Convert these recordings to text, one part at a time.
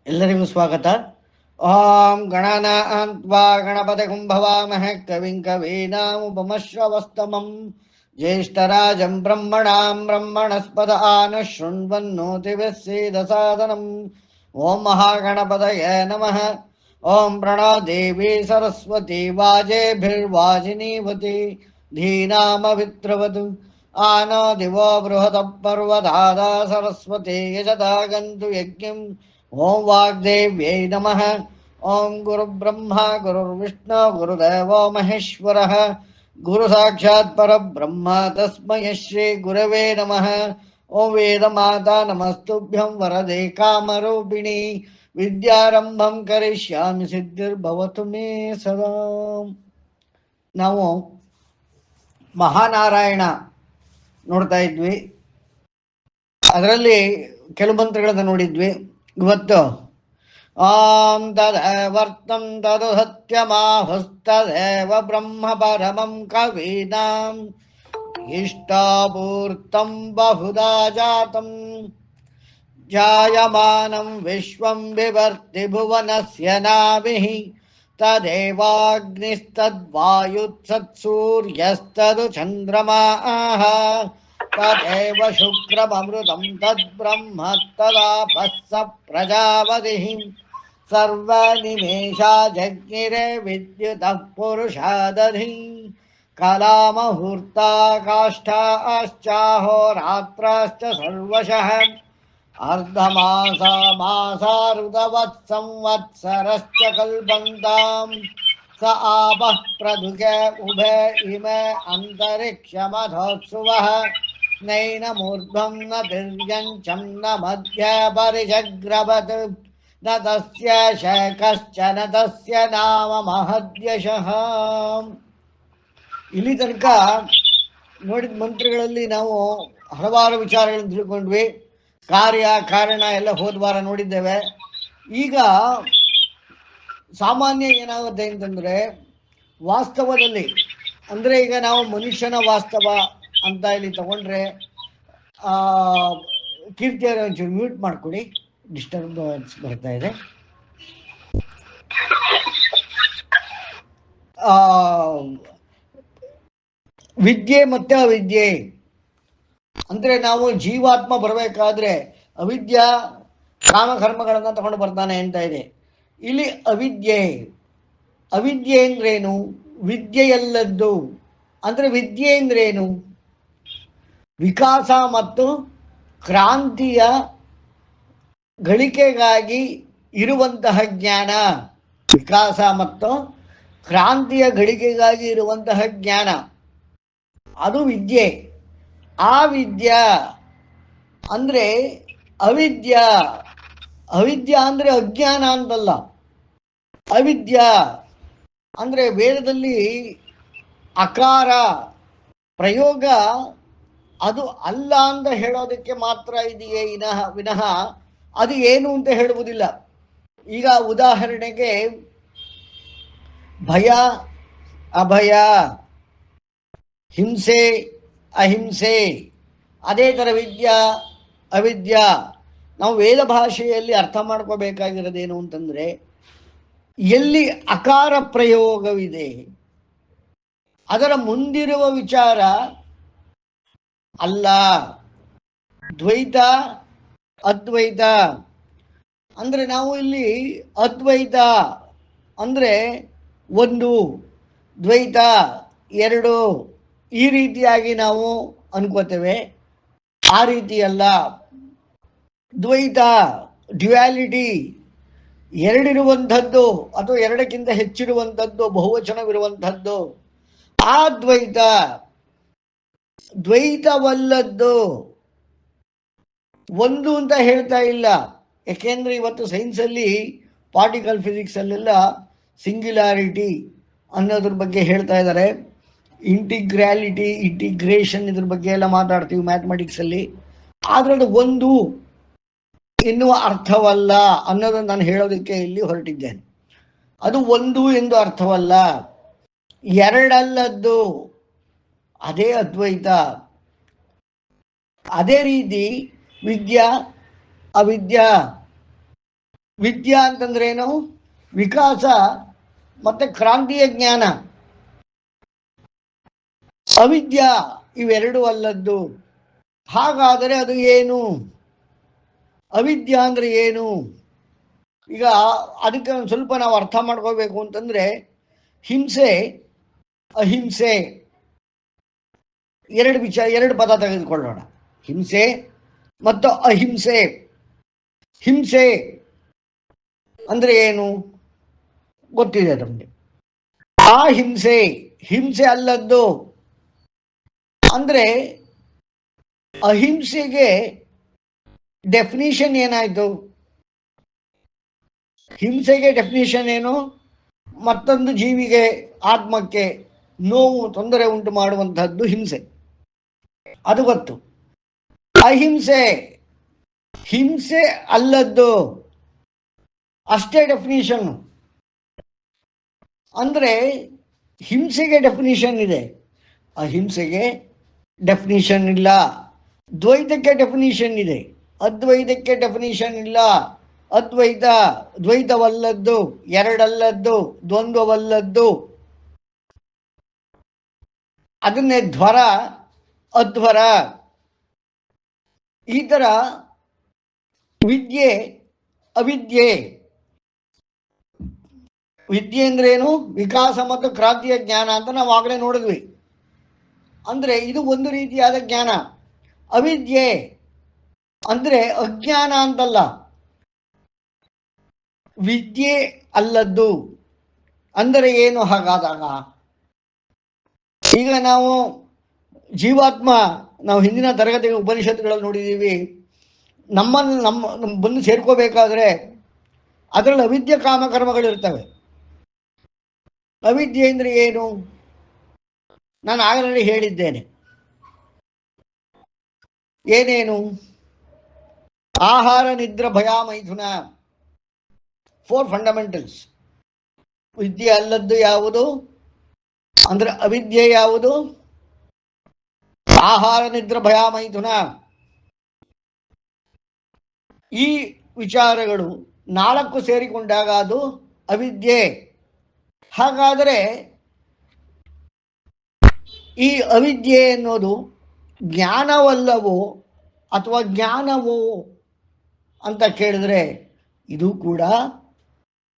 ಎಲ್ಲರಿಗೂ ಸ್ವಾಗತ. ಓಂ ಗಣನಾನ್ವಾ ಗಣಪತಿಂ ಭವಾಮಹೇ ಕವಿಂ ಕವೀನಾಮುಪಮಶ್ರವಸ್ತಮಂ ಜ್ಯೇಷ್ಠರಾಜಂ ಬ್ರಹ್ಮಣಾಂ ಬ್ರಹ್ಮಣಸ್ಪದ ಆನಶೃಣ್ವನ್ನೋತಿಭಿಃ ಸೇದಸಾದನಂ. ಓಂ ಮಹಾಗಣಪತಯೇ ನಮಃ. ಓಂ ಪ್ರಣೋ ದೇವಿ ಸರಸ್ವತಿ ವಾಜೇಭಿರ್ವಾಜಿನೀವತಿ ಧೀನಾಮವಿತ್ರವತು ಆನೋ ದಿವೋ ಬೃಹತಃ ಪರ್ವತಾದ ಸರಸ್ವತಿ ಯಜತಾ ಗಂತು ಯಜ್ಞಂ. ಓಂ ವಾಗ್ದೇವ್ಯೈ ನಮಃ. ಓಂ ಗುರುಬ್ರಹ್ಮ ಗುರುರ್ವಿಷ್ಣು ಗುರುದೇವೋ ಮಹೇಶ್ವರಃ ಗುರು ಸಾಕ್ಷಾತ್ ಪರಬ್ರಹ್ಮ ತಸ್ಮೈ ಶ್ರೀ ಗುರವೇ ನಮಃ. ಓಂ ವೇದ ಮಾತಾ ನಮಸ್ತುಭ್ಯಂ ವರದೆ ಕಾಮರೂಪಿಣಿ ವಿದ್ಯಾರಂಭಂ ಕರಿಷ್ಯಾಮಿ ಸಿದ್ಧಿರ್ಭವತು ಮೇ ಸದಾ. ನಾವು ಮಹಾನಾರಾಯಣ ನೋಡ್ತಾ ಇದ್ವಿ. ಅದರಲ್ಲಿ ಕೆಲವು ಮಂತ್ರಗಳನ್ನು ನೋಡಿದ್ವಿ. ಇವತ್ತು ಆಂ ತದೇವರ್ತಂ ತದು ಸತ್ಯಮಾಹುಸ್ತದೇವ ಬ್ರಹ್ಮ ಪರಮಂ ಕವೀನಾಂ ಇಷ್ಟಾಪೂರ್ತಂ ಬಹುಧಾ ಜಾತಂ ಜಾಯಮಾನಂ ವಿಶ್ವಂ ವಿವರ್ತಿ ಭುವನಸ್ಯ ನಾಭಿಃ ತದೇವಾಗ್ನಿಸ್ತದ್ವಾಯುತ್ಸತ್ಸೂರ್ಯಸ್ತದು ಚಂದ್ರಮಾಃ ತದೇವ ಶುಕ್ರಮೃತಂ ತದ್ಬ್ರಹ್ಮ ತದಾಪಸ್ಸ ಪ್ರಜಾಪತಿಃ ಸರ್ವನಿಮೇಷಾ ಜಜ್ಞಿರೆ ವಿದ್ಯುತಃ ಪುರುಷಾದಧಿ ಕಲಾಮುಹೂರ್ತಾ ಕಾಷ್ಠಾಶ್ಚಾಹೋರಾತ್ರಾಶ್ಚ ಸರ್ವಶಃ ಅರ್ಧಮಾಸ ಮಾಸಾರುತವತ್ ಸಂವತ್ಸರಶ್ಚ ಕಲ್ಪಂತಾಂ ಸ ಆಪಃ ಪ್ರದುಗೆ ಉಭೆ ಇಮೆ ಅಂತರಿಕ್ಷಮಧೋತ್ಸುವಃ ನೈನಮೂರ್ಧ್ವಂ ನ ತಿರ್ಯಂಚಂ ನ ಮಧ್ಯ ಪರಿಜಗ್ರವತ್ ನ ತಸ್ಯ ಶೇಖಶ್ಚ ನ ತಸ್ಯ ನಾಮ ಮಹದ್ಯಶಃ. ಇಲ್ಲಿ ತನಕ ನೋಡಿದ ಮಂತ್ರಗಳಲ್ಲಿ ನಾವು ಹಲವಾರು ವಿಚಾರಗಳನ್ನು ತಿಳ್ಕೊಂಡ್ವಿ. ಕಾರ್ಯ ಕಾರಣ ಎಲ್ಲ ಹೋದ ವಾರ ನೋಡಿದ್ದೇವೆ. ಈಗ ಸಾಮಾನ್ಯ ಏನಾಗುತ್ತೆ ಅಂತಂದರೆ, ವಾಸ್ತವದಲ್ಲಿ ಅಂದರೆ ಈಗ ನಾವು ಮನುಷ್ಯನ ವಾಸ್ತವ ಅಂತ ಇಲ್ಲಿ ತಗೊಂಡ್ರೆ, ಕೀರ್ತಿಯರ ಒಂಚೂರು ಮ್ಯೂಟ್ ಮಾಡಿಕೊಡಿ, ಡಿಸ್ಟರ್ಬೆನ್ಸ್ ಬರ್ತಾ ಇದೆ. ವಿದ್ಯೆ ಮತ್ತು ಅವಿದ್ಯೆ ಅಂದರೆ ನಾವು ಜೀವಾತ್ಮ ಬರಬೇಕಾದ್ರೆ ಅವಿದ್ಯಾ ಕಾಮಕರ್ಮಗಳನ್ನು ತಗೊಂಡು ಬರ್ತಾನೆ ಅಂತ ಇದೆ. ಇಲ್ಲಿ ಅವಿದ್ಯೆ ಅಂದ್ರೇನು? ವಿದ್ಯೆಯಲ್ಲದ್ದು ಅಂದರೆ ವಿದ್ಯೆ ಅಂದ್ರೇನು? ವಿಕಾಸ ಮತ್ತು ಕ್ರಾಂತಿಯ ಗಳಿಕೆಗಾಗಿ ಇರುವಂತಹ ಜ್ಞಾನ. ವಿಕಾಸ ಮತ್ತು ಕ್ರಾಂತಿಯ ಗಳಿಕೆಗಾಗಿ ಇರುವಂತಹ ಜ್ಞಾನ, ಅದು ವಿದ್ಯೆ. ಆ ವಿದ್ಯಾ ಅಂದರೆ ಅವಿದ್ಯಾ. ಅವಿದ್ಯಾ ಅಂದರೆ ಅಜ್ಞಾನ ಅಂತಲ್ಲ. ಅವಿದ್ಯಾ ಅಂದರೆ ವೇದದಲ್ಲಿ ಅಕಾರ ಪ್ರಯೋಗ ಅದು ಅಲ್ಲ ಅಂತ ಹೇಳೋದಕ್ಕೆ ಮಾತ್ರ ಇದೆಯೇ ವಿನಃ ಅದು ಏನು ಅಂತ ಹೇಳುವುದಿಲ್ಲ. ಈಗ ಉದಾಹರಣೆಗೆ ಭಯ ಅಭಯ, ಹಿಂಸೆ ಅಹಿಂಸೆ, ಅದೇ ಥರ ವಿದ್ಯಾ ಅವಿದ್ಯಾ. ನಾವು ವೇದ ಭಾಷೆಯಲ್ಲಿ ಅರ್ಥ ಮಾಡ್ಕೋಬೇಕಾಗಿರೋದೇನು ಅಂತಂದರೆ, ಎಲ್ಲಿ ಅಕಾರ ಪ್ರಯೋಗವಿದೆ ಅದರ ಮುಂದಿರುವ ವಿಚಾರ ಅಲ್ಲ. ದ್ವೈತ ಅದ್ವೈತ ಅಂದರೆ ನಾವು ಇಲ್ಲಿ ಅದ್ವೈತ ಅಂದರೆ ಒಂದು, ದ್ವೈತ ಎರಡು, ಈ ರೀತಿಯಾಗಿ ನಾವು ಅನ್ಕೋತೇವೆ. ಆ ರೀತಿ ಅಲ್ಲ. ದ್ವೈತ ಡ್ಯುಯಾಲಿಟಿ, ಎರಡಿರುವಂಥದ್ದು ಅಥವಾ ಎರಡಕ್ಕಿಂತ ಹೆಚ್ಚಿರುವಂಥದ್ದು, ಬಹುವಚನವಿರುವಂಥದ್ದು. ಆ ದ್ವೈತ ದ್ವೈತವಲ್ಲದ್ದು. ಒಂದು ಅಂತ ಹೇಳ್ತಾ ಇಲ್ಲ. ಯಾಕೆಂದರೆ ಇವತ್ತು ಸೈನ್ಸಲ್ಲಿ ಪಾರ್ಟಿಕಲ್ ಫಿಸಿಕ್ಸಲ್ಲೆಲ್ಲ ಸಿಂಗ್ಯುಲಾರಿಟಿ ಅನ್ನೋದ್ರ ಬಗ್ಗೆ ಹೇಳ್ತಾ ಇದ್ದಾರೆ. ಇಂಟಿಗ್ರಾಲಿಟಿ, ಇಂಟಿಗ್ರೇಷನ್, ಇದ್ರ ಬಗ್ಗೆ ಎಲ್ಲ ಮಾತಾಡ್ತೀವಿ ಮ್ಯಾಥಮೆಟಿಕ್ಸಲ್ಲಿ. ಆದರೆ ಅದು ಒಂದು ಎನ್ನುವ ಅರ್ಥವಲ್ಲ ಅನ್ನೋದನ್ನು ನಾನು ಹೇಳೋದಕ್ಕೆ ಇಲ್ಲಿ ಹೊರಟಿದ್ದೇನೆ. ಅದು ಒಂದು ಎಂದು ಅರ್ಥವಲ್ಲ, ಎರಡಲ್ಲದ್ದು. ಅದೇ ಅದ್ವೈತ. ಅದೇ ರೀತಿ ವಿದ್ಯಾ ಅವಿದ್ಯಾ ವಿದ್ಯಾ ಅಂತಂದ್ರೇನು? ವಿಕಾಸ ಮತ್ತೆ ಕ್ರಾಂತಿಯ ಜ್ಞಾನ. ಅವಿದ್ಯಾ ಇವೆರಡೂ ಅಲ್ಲದ್ದು. ಹಾಗಾದರೆ ಅದು ಏನು? ಅವಿದ್ಯಾ ಅಂದ್ರೆ ಏನು? ಈಗ ಅದಕ್ಕೆ ಒಂದು ಸ್ವಲ್ಪ ನಾವು ಅರ್ಥ ಮಾಡ್ಕೋಬೇಕು ಅಂತಂದ್ರೆ, ಹಿಂಸೆ ಅಹಿಂಸೆ ಎರಡು ಪದ ತೆಗೆದುಕೊಳ್ಳೋಣ. ಹಿಂಸೆ ಮತ್ತು ಅಹಿಂಸೆ. ಹಿಂಸೆ ಅಂದ್ರೆ ಏನು ಗೊತ್ತಿದೆ ನಮಗೆ. ಆ ಹಿಂಸೆ ಹಿಂಸೆ ಅಲ್ಲದ್ದು. ಅಂದ್ರೆ ಅಹಿಂಸೆಗೆ ಡೆಫಿನಿಷನ್ ಏನಾಯ್ತು? ಹಿಂಸೆಗೆ ಡೆಫಿನಿಷನ್ ಏನು? ಮತ್ತೊಂದು ಜೀವಿಗೆ, ಆತ್ಮಕ್ಕೆ ನೋವು ತೊಂದರೆ ಉಂಟು ಮಾಡುವಂತಹದ್ದು ಹಿಂಸೆ, ಅದು ಗೊತ್ತು. ಅಹಿಂಸೆ ಹಿಂಸೆ ಅಲ್ಲದ್ದು, ಅಷ್ಟೇ ಡೆಫಿನಿಷನ್. ಅಂದ್ರೆ ಹಿಂಸೆಗೆ ಡೆಫಿನಿಷನ್ ಇದೆ, ಅಹಿಂಸೆಗೆ ಡೆಫಿನಿಷನ್ ಇಲ್ಲ. ದ್ವೈತಕ್ಕೆ ಡೆಫಿನಿಷನ್ ಇದೆ, ಅದ್ವೈತಕ್ಕೆ ಡೆಫಿನಿಷನ್ ಇಲ್ಲ. ಅದ್ವೈತ ದ್ವೈತವಲ್ಲದ್ದು, ಎರಡಲ್ಲದ್ದು, ದ್ವಂದ್ವವಲ್ಲದ್ದು. ಅದನ್ನೇ ಧ್ವರ ಅಧ್ವರ. ಈ ಥರ ವಿದ್ಯೆ ಅವಿದ್ಯೆ. ವಿದ್ಯೆ ಅಂದ್ರೇನು? ವಿಕಾಸ ಮತ್ತು ಕ್ರಾಂತಿಯ ಜ್ಞಾನ ಅಂತ ನಾವು ಆಗಲೇ ನೋಡಿದ್ವಿ. ಅಂದ್ರೆ ಇದು ಒಂದು ರೀತಿಯಾದ ಜ್ಞಾನ. ಅವಿದ್ಯೆ ಅಂದ್ರೆ ಅಜ್ಞಾನ ಅಂತಲ್ಲ, ವಿದ್ಯೆ ಅಲ್ಲದ್ದು. ಅಂದರೆ ಏನು ಹಾಗಾದಾಗ? ಈಗ ನಾವು ಜೀವಾತ್ಮ, ನಾವು ಹಿಂದಿನ ತರಗತಿಗಳ ಉಪನಿಷತ್ತುಗಳಲ್ಲಿ ನೋಡಿದ್ದೀವಿ, ನಮ್ಮ ಬಂದು ಸೇರ್ಕೋಬೇಕಾದ್ರೆ ಅದರಲ್ಲಿ ಅವಿದ್ಯೆ ಕಾಮಕರ್ಮಗಳಿರ್ತವೆ. ಅವಿದ್ಯೆ ಅಂದರೆ ಏನು? ನಾನು ಆಗಲೇ ಹೇಳಿದ್ದೇನೆ. ಏನೇನು? ಆಹಾರ, ನಿದ್ರೆ, ಭಯ, ಮೈಥುನ, 4 ಫಂಡಮೆಂಟಲ್ಸ್. ವಿದ್ಯೆ ಅಲ್ಲದ್ದು ಯಾವುದು ಅಂದ್ರೆ ಅವಿದ್ಯೆ ಯಾವುದು? ಆಹಾರ, ನಿದ್ರೆ, ಭಯ, ಮೈಥುನ. ಈ ವಿಚಾರಗಳು 4 ಸೇರಿಕೊಂಡಾಗ ಅದು ಅವಿದ್ಯೆ. ಹಾಗಾದರೆ ಈ ಅವಿದ್ಯೆ ಎನ್ನುವುದು ಜ್ಞಾನವಲ್ಲವೋ ಅಥವಾ ಜ್ಞಾನವೋ ಅಂತ ಕೇಳಿದ್ರೆ ಇದು ಕೂಡ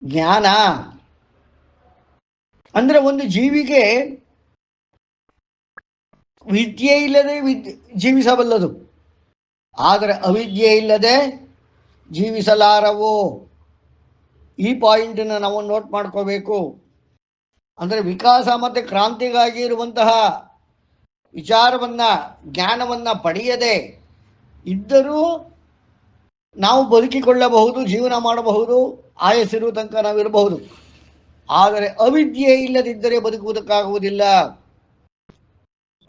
ಜ್ಞಾನ. ಅಂದ್ರೆ ಒಂದು ಜೀವಿಗೆ ವಿದ್ಯೆ ಇಲ್ಲದೆ ಜೀವಿಸಬಲ್ಲದು, ಆದರೆ ಅವಿದ್ಯೆ ಇಲ್ಲದೆ ಜೀವಿಸಲಾರವು. ಈ ಪಾಯಿಂಟನ್ನು ನಾವು ನೋಟ್ ಮಾಡ್ಕೋಬೇಕು. ಅಂದರೆ ವಿಕಾಸ ಮತ್ತು ಕ್ರಾಂತಿಗಾಗಿ ಇರುವಂತಹ ವಿಚಾರವನ್ನ, ಜ್ಞಾನವನ್ನ ಪಡೆಯದೆ ಇದ್ದರೂ ನಾವು ಬದುಕಿಕೊಳ್ಳಬಹುದು, ಜೀವನ ಮಾಡಬಹುದು, ಆಯಸ್ಸಿರುವ ತನಕ ನಾವಿರಬಹುದು. ಆದರೆ ಅವಿದ್ಯೆ ಇಲ್ಲದಿದ್ದರೆ ಬದುಕುವುದಕ್ಕಾಗುವುದಿಲ್ಲ.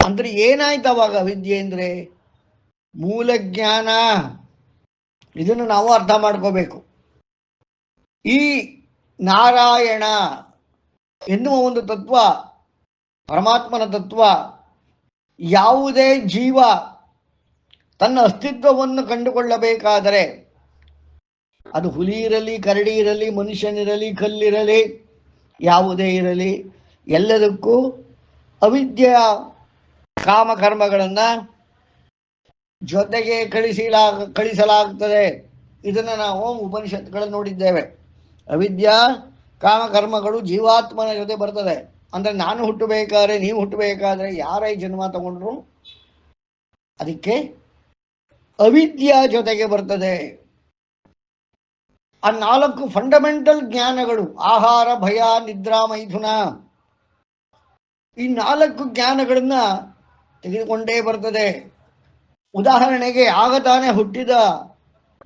ಅಂದ್ರೆ ಏನಾಯ್ತು ಅವಾಗ? ಅವಿದ್ಯೆ ಅಂದ್ರೆ ಮೂಲ ಜ್ಞಾನ. ಇದನ್ನು ನಾವು ಅರ್ಥ ಮಾಡ್ಕೋಬೇಕು. ಈ ನಾರಾಯಣ ಎನ್ನುವ ಒಂದು ತತ್ವ, ಪರಮಾತ್ಮನ ತತ್ವ, ಯಾವುದೇ ಜೀವ ತನ್ನ ಅಸ್ತಿತ್ವವನ್ನು ಕಂಡುಕೊಳ್ಳಬೇಕಾದರೆ, ಅದು ಹುಲಿ ಇರಲಿ, ಕರಡಿ ಇರಲಿ, ಮನುಷ್ಯನಿರಲಿ, ಕಲ್ಲಿರಲಿ, ಯಾವುದೇ ಇರಲಿ, ಎಲ್ಲದಕ್ಕೂ ಅವಿದ್ಯೆಯ ಕಾಮಕರ್ಮಗಳನ್ನು ಜೊತೆಗೆ ಕಳಿಸಲಾಗುತ್ತದೆ. ಇದನ್ನು ನಾವು ಉಪನಿಷತ್ತುಗಳಲ್ಲಿ ನೋಡಿದ್ದೇವೆ. ಅವಿದ್ಯಾ ಕಾಮಕರ್ಮಗಳು ಜೀವಾತ್ಮನ ಜೊತೆ ಬರ್ತದೆ. ಅಂದರೆ ನಾನು ಹುಟ್ಟಬೇಕಾದ್ರೆ, ನೀವು ಹುಟ್ಟಬೇಕಾದ್ರೆ, ಯಾರೇ ಜನ್ಮ ತಗೊಂಡ್ರು ಅದಕ್ಕೆ ಅವಿದ್ಯಾ ಜೊತೆಗೆ ಬರ್ತದೆ. ಆ 4 ಫಂಡಮೆಂಟಲ್ ಜ್ಞಾನಗಳು, ಆಹಾರ, ಭಯ, ನಿದ್ರಾ, ಮೈಥುನ, ಈ 4 ಜ್ಞಾನಗಳನ್ನ ತೆಗೆದುಕೊಂಡೇ ಬರ್ತದೆ. ಉದಾಹರಣೆಗೆ, ಆಗ ತಾನೇ ಹುಟ್ಟಿದ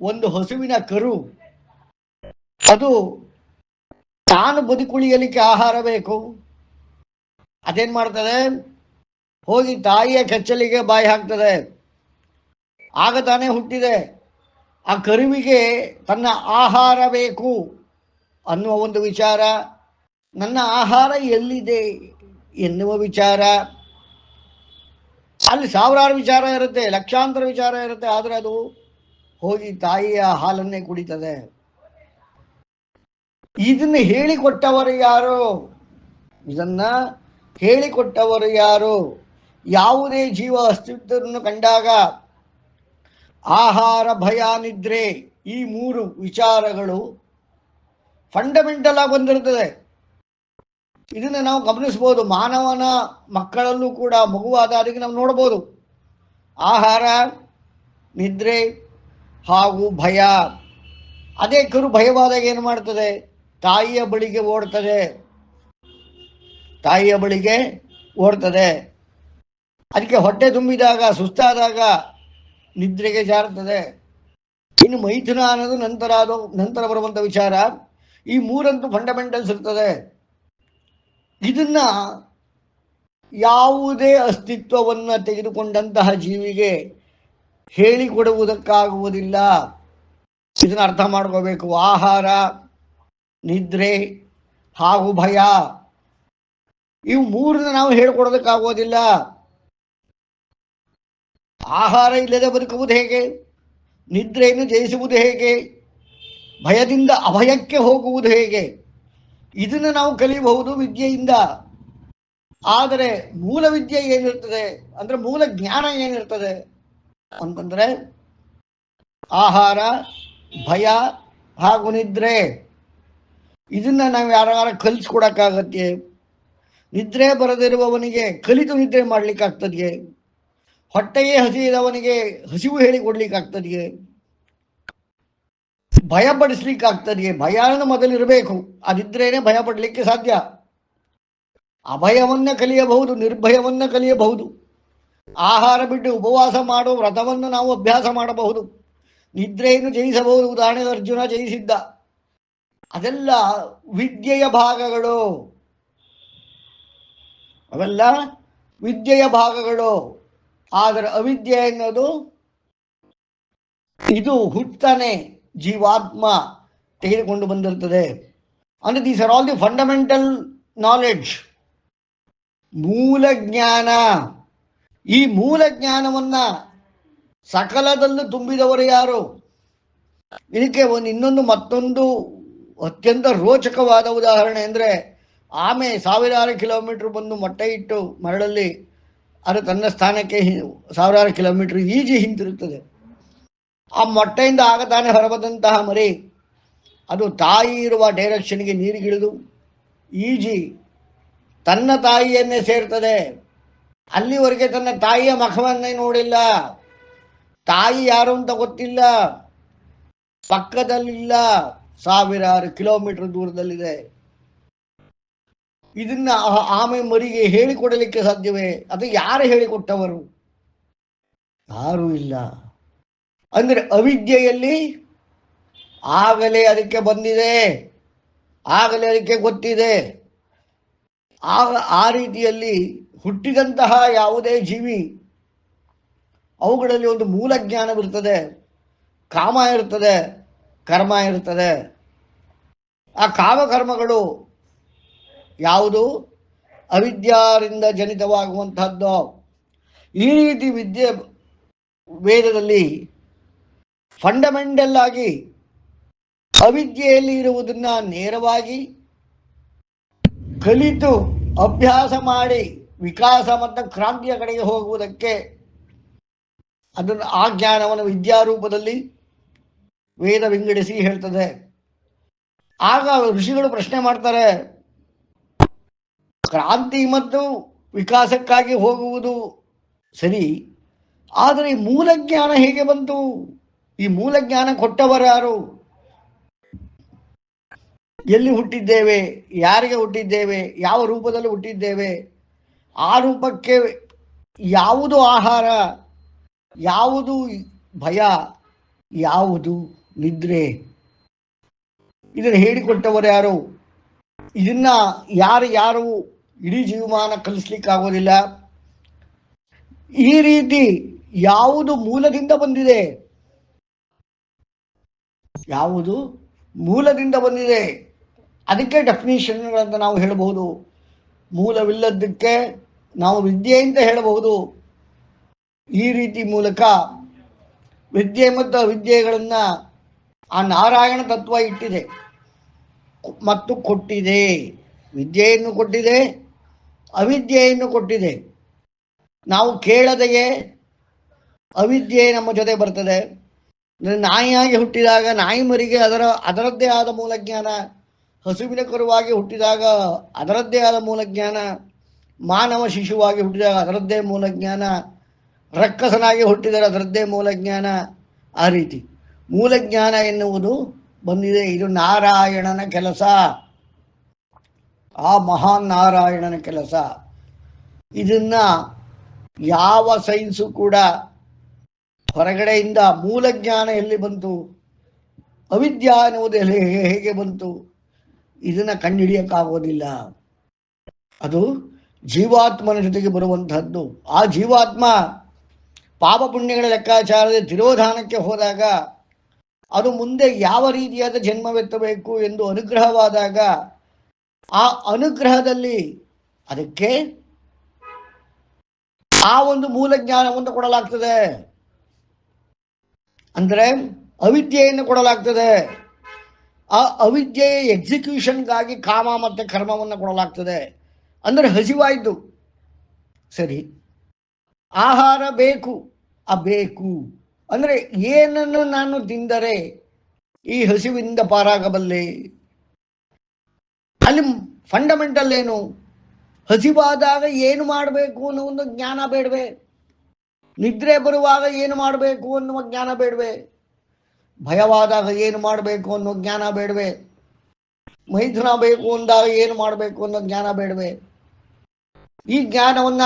ಒಂದು ಹಸುವಿನ ಕರು, ಅದು ತಾನು ಬದುಕುಳಿಯಲಿಕ್ಕೆ ಆಹಾರ ಬೇಕು. ಅದೇನ್ ಮಾಡ್ತದೆ? ಹೋಗಿ ತಾಯಿಯ ಕೆಚ್ಚಲಿಗೆ ಬಾಯಿ ಹಾಕ್ತದೆ. ಆಗ ತಾನೇ ಹುಟ್ಟಿದೆ. ಆ ಕರುವಿಗೆ ತನ್ನ ಆಹಾರ ಬೇಕು ಅನ್ನುವ ಒಂದು ವಿಚಾರ, ನನ್ನ ಆಹಾರ ಎಲ್ಲಿದೆ ಎನ್ನುವ ವಿಚಾರ. ಅಲ್ಲಿ ಸಾವಿರಾರು ವಿಚಾರ ಇರುತ್ತೆ, ಲಕ್ಷಾಂತರ ವಿಚಾರ ಇರುತ್ತೆ, ಆದರೆ ಅದು ಹೋಗಿ ತಾಯಿಯ ಹಾಲನ್ನೇ ಕುಡಿತದೆ. ಇದನ್ನು ಹೇಳಿಕೊಟ್ಟವರು ಯಾರು? ಇದನ್ನ ಹೇಳಿಕೊಟ್ಟವರು ಯಾರು? ಯಾವುದೇ ಜೀವ ಅಸ್ತಿತ್ವವನ್ನು ಕಂಡಾಗ ಆಹಾರ, ಭಯ, ನಿದ್ರೆ ಈ ಮೂರು ವಿಚಾರಗಳು ಫಂಡಮೆಂಟಲ್ ಆಗಿ ಬಂದಿರ್ತದೆ. ಇದನ್ನು ನಾವು ಗಮನಿಸ್ಬೋದು. ಮಾನವನ ಮಕ್ಕಳಲ್ಲೂ ಕೂಡ ಮಗುವಾದ ಅದಕ್ಕೆ ನಾವು ನೋಡ್ಬೋದು. ಆಹಾರ, ನಿದ್ರೆ ಹಾಗೂ ಭಯ. ಅದೇ ಕರು ಭಯವಾದಾಗ ಏನು ಮಾಡ್ತದೆ? ತಾಯಿಯ ಬಳಿಗೆ ಓಡ್ತದೆ. ತಾಯಿಯ ಬಳಿಗೆ ಓಡ್ತದೆ. ಅದಕ್ಕೆ ಹೊಟ್ಟೆ ತುಂಬಿದಾಗ, ಸುಸ್ತಾದಾಗ ನಿದ್ರೆಗೆ ಜಾರುತ್ತದೆ. ಇನ್ನು ಮೈಥುನ ಅನ್ನೋದು ನಂತರ ಬರುವಂಥ ವಿಚಾರ. ಈ ಮೂರಂತೂ ಫಂಡಮೆಂಟಲ್ಸ್ ಇರ್ತದೆ. ಇದನ್ನ ಯಾವುದೇ ಅಸ್ತಿತ್ವವನ್ನು ತೆಗೆದುಕೊಂಡಂತಹ ಜೀವಿಗೆ ಹೇಳಿಕೊಡುವುದಕ್ಕಾಗುವುದಿಲ್ಲ. ಇದನ್ನು ಅರ್ಥ ಮಾಡ್ಕೋಬೇಕು. ಆಹಾರ, ನಿದ್ರೆ ಹಾಗೂ ಭಯ ಇವು ಮೂರನ್ನ ನಾವು ಹೇಳಿಕೊಡೋದಕ್ಕಾಗೋದಿಲ್ಲ. ಆಹಾರ ಇಲ್ಲದೆ ಬದುಕುವುದು ಹೇಗೆ? ನಿದ್ರೆಯನ್ನು ಜಯಿಸುವುದು ಹೇಗೆ? ಭಯದಿಂದ ಅಭಯಕ್ಕೆ ಹೋಗುವುದು ಹೇಗೆ? ಇದನ್ನು ನಾವು ಕಲಿಯಬಹುದು ವಿದ್ಯೆಯಿಂದ. ಆದರೆ ಮೂಲ ವಿದ್ಯೆ ಏನಿರ್ತದೆ ಅಂದರೆ ಮೂಲ ಜ್ಞಾನ ಏನಿರ್ತದೆ ಅಂತಂದ್ರೆ ಆಹಾರ, ಭಯ ಹಾಗೂ ನಿದ್ರೆ. ಇದನ್ನ ನಾವು ಯಾರ ಕಲಿಸ್ಕೊಡಕ್ಕಾಗತ್ತೆ? ನಿದ್ರೆ ಬರದಿರುವವನಿಗೆ ಕಲಿತು ನಿದ್ರೆ ಮಾಡ್ಲಿಕ್ಕಾಗ್ತದೆಯೇ? ಹೊಟ್ಟೆಯೇ ಹಸಿದವನಿಗೆ ಹಸಿವು ಹೇಳಿಕೊಡ್ಲಿಕ್ಕಾಗ್ತದೆಯೇ? ಭಯ ಪಡಿಸ್ಲಿಕ್ಕಾಗ್ತದೆಯೇ? ಭಯನ ಮೊದಲಿರಬೇಕು, ಅದಿದ್ರೇನೆ ಭಯ ಪಡಲಿಕ್ಕೆ ಸಾಧ್ಯ. ಅಭಯವನ್ನ ಕಲಿಯಬಹುದು, ನಿರ್ಭಯವನ್ನ ಕಲಿಯಬಹುದು. ಆಹಾರ ಬಿಟ್ಟು ಉಪವಾಸ ಮಾಡೋ ವ್ರತವನ್ನು ನಾವು ಅಭ್ಯಾಸ ಮಾಡಬಹುದು. ನಿದ್ರೆಯನ್ನು ಜಯಿಸಬಹುದು. ಉದಾಹರಣೆಗೆ ಅರ್ಜುನ ಜಯಿಸಿದ್ದ. ಅದೆಲ್ಲ ವಿದ್ಯೆಯ ಭಾಗಗಳು. ಅವೆಲ್ಲ ವಿದ್ಯೆಯ ಭಾಗಗಳು. ಆದರೆ ಅವಿದ್ಯೆ ಎನ್ನುವುದು ಇದು ಹುಟ್ಟನೆ ಜೀವಾತ್ಮ ತೆಗೆದುಕೊಂಡು ಬಂದಿರ್ತದೆ. ಅಂದ್ರೆ these are all the fundamental knowledge, ಮೂಲ ಜ್ಞಾನ. ಈ ಮೂಲ ಜ್ಞಾನವನ್ನ ಸಕಲದಲ್ಲೂ ತುಂಬಿದವರು ಯಾರು? ಇದಕ್ಕೆ ಮತ್ತೊಂದು ಅತ್ಯಂತ ರೋಚಕವಾದ ಉದಾಹರಣೆ ಅಂದರೆ, ಆಮೆ ಸಾವಿರಾರು ಕಿಲೋಮೀಟರ್ ಬಂದು ಮೊಟ್ಟೆ ಇಟ್ಟು ಮರಳಲ್ಲಿ ಅದು ತನ್ನ ಸ್ಥಾನಕ್ಕೆ ಸಾವಿರಾರು ಕಿಲೋಮೀಟರ್ ಈಜಿ ಹಿಂತಿರುತ್ತದೆ. ಆ ಮೊಟ್ಟೆಯಿಂದ ಆಗ ತಾನೇ ಹೊರಬಂದಂತಹ ಮರಿ ಅದು ತಾಯಿ ಇರುವ ಡೈರೆಕ್ಷನ್ಗೆ ನೀರಿಗಿಳಿದು ಈಜಿ ತನ್ನ ತಾಯಿಯನ್ನೇ ಸೇರ್ತದೆ. ಅಲ್ಲಿವರೆಗೆ ತನ್ನ ತಾಯಿಯ ಮುಖವನ್ನೇ ನೋಡಿಲ್ಲ. ತಾಯಿ ಯಾರು ಅಂತ ಗೊತ್ತಿಲ್ಲ. ಪಕ್ಕದಲ್ಲಿಲ್ಲ, ಸಾವಿರಾರು ಕಿಲೋಮೀಟರ್ ದೂರದಲ್ಲಿದೆ. ಇದನ್ನ ಆಮೆ ಮರಿಗೆ ಹೇಳಿಕೊಡಲಿಕ್ಕೆ ಸಾಧ್ಯವೇ? ಅದು ಯಾರು ಹೇಳಿಕೊಟ್ಟವರು? ಯಾರೂ ಇಲ್ಲ. ಅಂದ್ರೆ ಅವಿದ್ಯೆಯಲ್ಲಿ ಆಗಲೇ ಅದಕ್ಕೆ ಬಂದಿದೆ, ಆಗಲೇ ಅದಕ್ಕೆ ಗೊತ್ತಿದೆ. ಆ ರೀತಿಯಲ್ಲಿ ಹುಟ್ಟಿದಂತಹ ಯಾವುದೇ ಜೀವಿ ಅವುಗಳಲ್ಲಿ ಒಂದು ಮೂಲ ಜ್ಞಾನವಿರ್ತದೆ, ಕಾಮ ಇರ್ತದೆ, ಕರ್ಮ ಇರ್ತದೆ. ಆ ಕಾಮಕರ್ಮಗಳು ಯಾವುದು? ಅವಿದ್ಯಾರಿಂದ ಜನಿತವಾಗುವಂತಹದ್ದು. ಈ ರೀತಿ ವಿದ್ಯೆ ವೇದದಲ್ಲಿ ಫಂಡಮೆಂಟಲ್ ಆಗಿ ಅವಿದ್ಯೆಯಲ್ಲಿ ಇರುವುದನ್ನ ನೇರವಾಗಿ ಕಲಿತು ಅಭ್ಯಾಸ ಮಾಡಿ ವಿಕಾಸ ಮತ್ತು ಕ್ರಾಂತಿಯ ಕಡೆಗೆ ಹೋಗುವುದಕ್ಕೆ ಅದನ್ನು ಆ ಜ್ಞಾನವನ್ನು ವಿದ್ಯಾರೂಪದಲ್ಲಿ ವೇದ ವಿಂಗಡಿಸಿ ಹೇಳ್ತದೆ. ಆಗ ಋಷಿಗಳು ಪ್ರಶ್ನೆ ಮಾಡ್ತಾರೆ, ಕ್ರಾಂತಿ ಮತ್ತು ವಿಕಾಸಕ್ಕಾಗಿ ಹೋಗುವುದು ಸರಿ, ಆದರೆ ಈ ಮೂಲ ಜ್ಞಾನ ಹೇಗೆ ಬಂತು? ಈ ಮೂಲ ಜ್ಞಾನ ಕೊಟ್ಟವರು ಯಾರು? ಎಲ್ಲಿ ಹುಟ್ಟಿದ್ದೇವೆ? ಯಾರಿಗೆ ಹುಟ್ಟಿದ್ದೇವೆ? ಯಾವ ರೂಪದಲ್ಲಿ ಹುಟ್ಟಿದ್ದೇವೆ? ಆ ರೂಪಕ್ಕೆ ಯಾವುದು ಆಹಾರ, ಯಾವುದು ಭಯ, ಯಾವುದು ನಿದ್ರೆ? ಇದನ್ನು ಹೇಳಿಕೊಟ್ಟವರು ಯಾರು? ಇದನ್ನ ಯಾರು ಇಡೀ ಜೀವಮಾನ ಕಲಿಸ್ಲಿಕ್ಕಾಗೋದಿಲ್ಲ. ಈ ರೀತಿ ಯಾವುದು ಮೂಲದಿಂದ ಬಂದಿದೆ, ಯಾವುದು ಮೂಲದಿಂದ ಬಂದಿದೆ, ಅದಕ್ಕೆ ಡೆಫಿನಿಷನ್ಗಳಂತ ನಾವು ಹೇಳಬಹುದು. ಮೂಲವಿಲ್ಲದಕ್ಕೆ ನಾವು ವಿದ್ಯೆ ಅಂತ ಹೇಳಬಹುದು. ಈ ರೀತಿ ಮೂಲಕ ವಿದ್ಯೆ ಮತ್ತು ಅವಿದ್ಯೆಗಳನ್ನ ಆ ನಾರಾಯಣ ತತ್ವ ಇಟ್ಟಿದೆ. ಮತ್ತು ಕೊಟ್ಟಿದೆ. ವಿದ್ಯೆಯನ್ನು ಕೊಟ್ಟಿದೆ, ಅವಿದ್ಯೆಯನ್ನು ಕೊಟ್ಟಿದೆ. ನಾವು ಕೇಳದೆಯೇ ಅವಿದ್ಯೆ ನಮ್ಮ ಜೊತೆ ಬರ್ತದೆ. ನಾಯಿಯಾಗಿ ಹುಟ್ಟಿದಾಗ ನಾಯಿ ಮರಿಗೆ ಅದರದ್ದೇ ಆದ ಮೂಲಜ್ಞಾನ, ಹಸುವಿನ ಕರುವಾಗಿ ಹುಟ್ಟಿದಾಗ ಅದರದ್ದೇ ಆದ ಮೂಲಜ್ಞಾನ, ಮಾನವ ಶಿಶುವಾಗಿ ಹುಟ್ಟಿದಾಗ ಅದರದ್ದೇ ಮೂಲಜ್ಞಾನ, ರಕ್ಕಸನಾಗಿ ಹುಟ್ಟಿದರೆ ಅದರದ್ದೇ ಮೂಲಜ್ಞಾನ. ಆ ರೀತಿ ಮೂಲಜ್ಞಾನ ಎನ್ನುವುದು ಬಂದಿದೆ. ಇದು ನಾರಾಯಣನ ಕೆಲಸ, ಆ ಮಹಾನ್ ನಾರಾಯಣನ ಕೆಲಸ. ಇದನ್ನ ಯಾವ ಸೈನ್ಸು ಕೂಡ ಹೊರಗಡೆಯಿಂದ ಮೂಲಜ್ಞಾನ ಎಲ್ಲಿ ಬಂತು, ಅವಿದ್ಯಾ ಎನ್ನುವುದು ಹೇಗೆ ಬಂತು, ಇದನ್ನ ಕಂಡುಹಿಡಿಯಕ್ಕಾಗೋದಿಲ್ಲ. ಅದು ಜೀವಾತ್ಮನ ಜೊತೆಗೆ ಬರುವಂತಹದ್ದು. ಆ ಜೀವಾತ್ಮ ಪಾಪ ಪುಣ್ಯಗಳ ಲೆಕ್ಕಾಚಾರದ ತಿರೋಧಾನಕ್ಕೆ ಹೋದಾಗ, ಅದು ಮುಂದೆ ಯಾವ ರೀತಿಯಾದ ಜನ್ಮವೆತ್ತಬೇಕು ಎಂದು ಅನುಗ್ರಹವಾದಾಗ, ಆ ಅನುಗ್ರಹದಲ್ಲಿ ಅದಕ್ಕೆ ಆ ಒಂದು ಮೂಲ ಜ್ಞಾನವನ್ನು ಕೊಡಲಾಗ್ತದೆ. ಅಂದರೆ ಅವಿದ್ಯೆಯನ್ನು ಕೊಡಲಾಗ್ತದೆ. ಆ ಅವಿದ್ಯೆಯ ಎಕ್ಸಿಕ್ಯೂಷನ್ಗಾಗಿ ಕಾಮ ಮತ್ತು ಕರ್ಮವನ್ನು ಕೊಡಲಾಗ್ತದೆ. ಅಂದರೆ ಹಸಿವಾಯಿತು, ಸರಿ, ಆಹಾರ ಬೇಕು, ಆ ಬೇಕು ಅಂದರೆ ಏನನ್ನು ನಾನು ತಿಂದರೆ ಈ ಹಸಿವಿಂದ ಪಾರಾಗಬಲ್ಲೆ? ಅಲ್ಲಿ ಫಂಡಮೆಂಟಲ್ ಏನು? ಹಸಿವಾದಾಗ ಏನು ಮಾಡಬೇಕು ಅನ್ನೋ ಒಂದು ಜ್ಞಾನ ಬೇಡವೆ? ನಿದ್ರೆ ಬರುವಾಗ ಏನು ಮಾಡಬೇಕು ಅನ್ನುವ ಜ್ಞಾನ ಬೇಡವೆ? ಭಯವಾದಾಗ ಏನು ಮಾಡಬೇಕು ಅನ್ನೋ ಜ್ಞಾನ ಬೇಡವೆ? ಮೈಥುನ ಬೇಕು ಅಂದಾಗ ಏನು ಮಾಡಬೇಕು ಅನ್ನೋ ಜ್ಞಾನ ಬೇಡವೆ? ಈ ಜ್ಞಾನವನ್ನ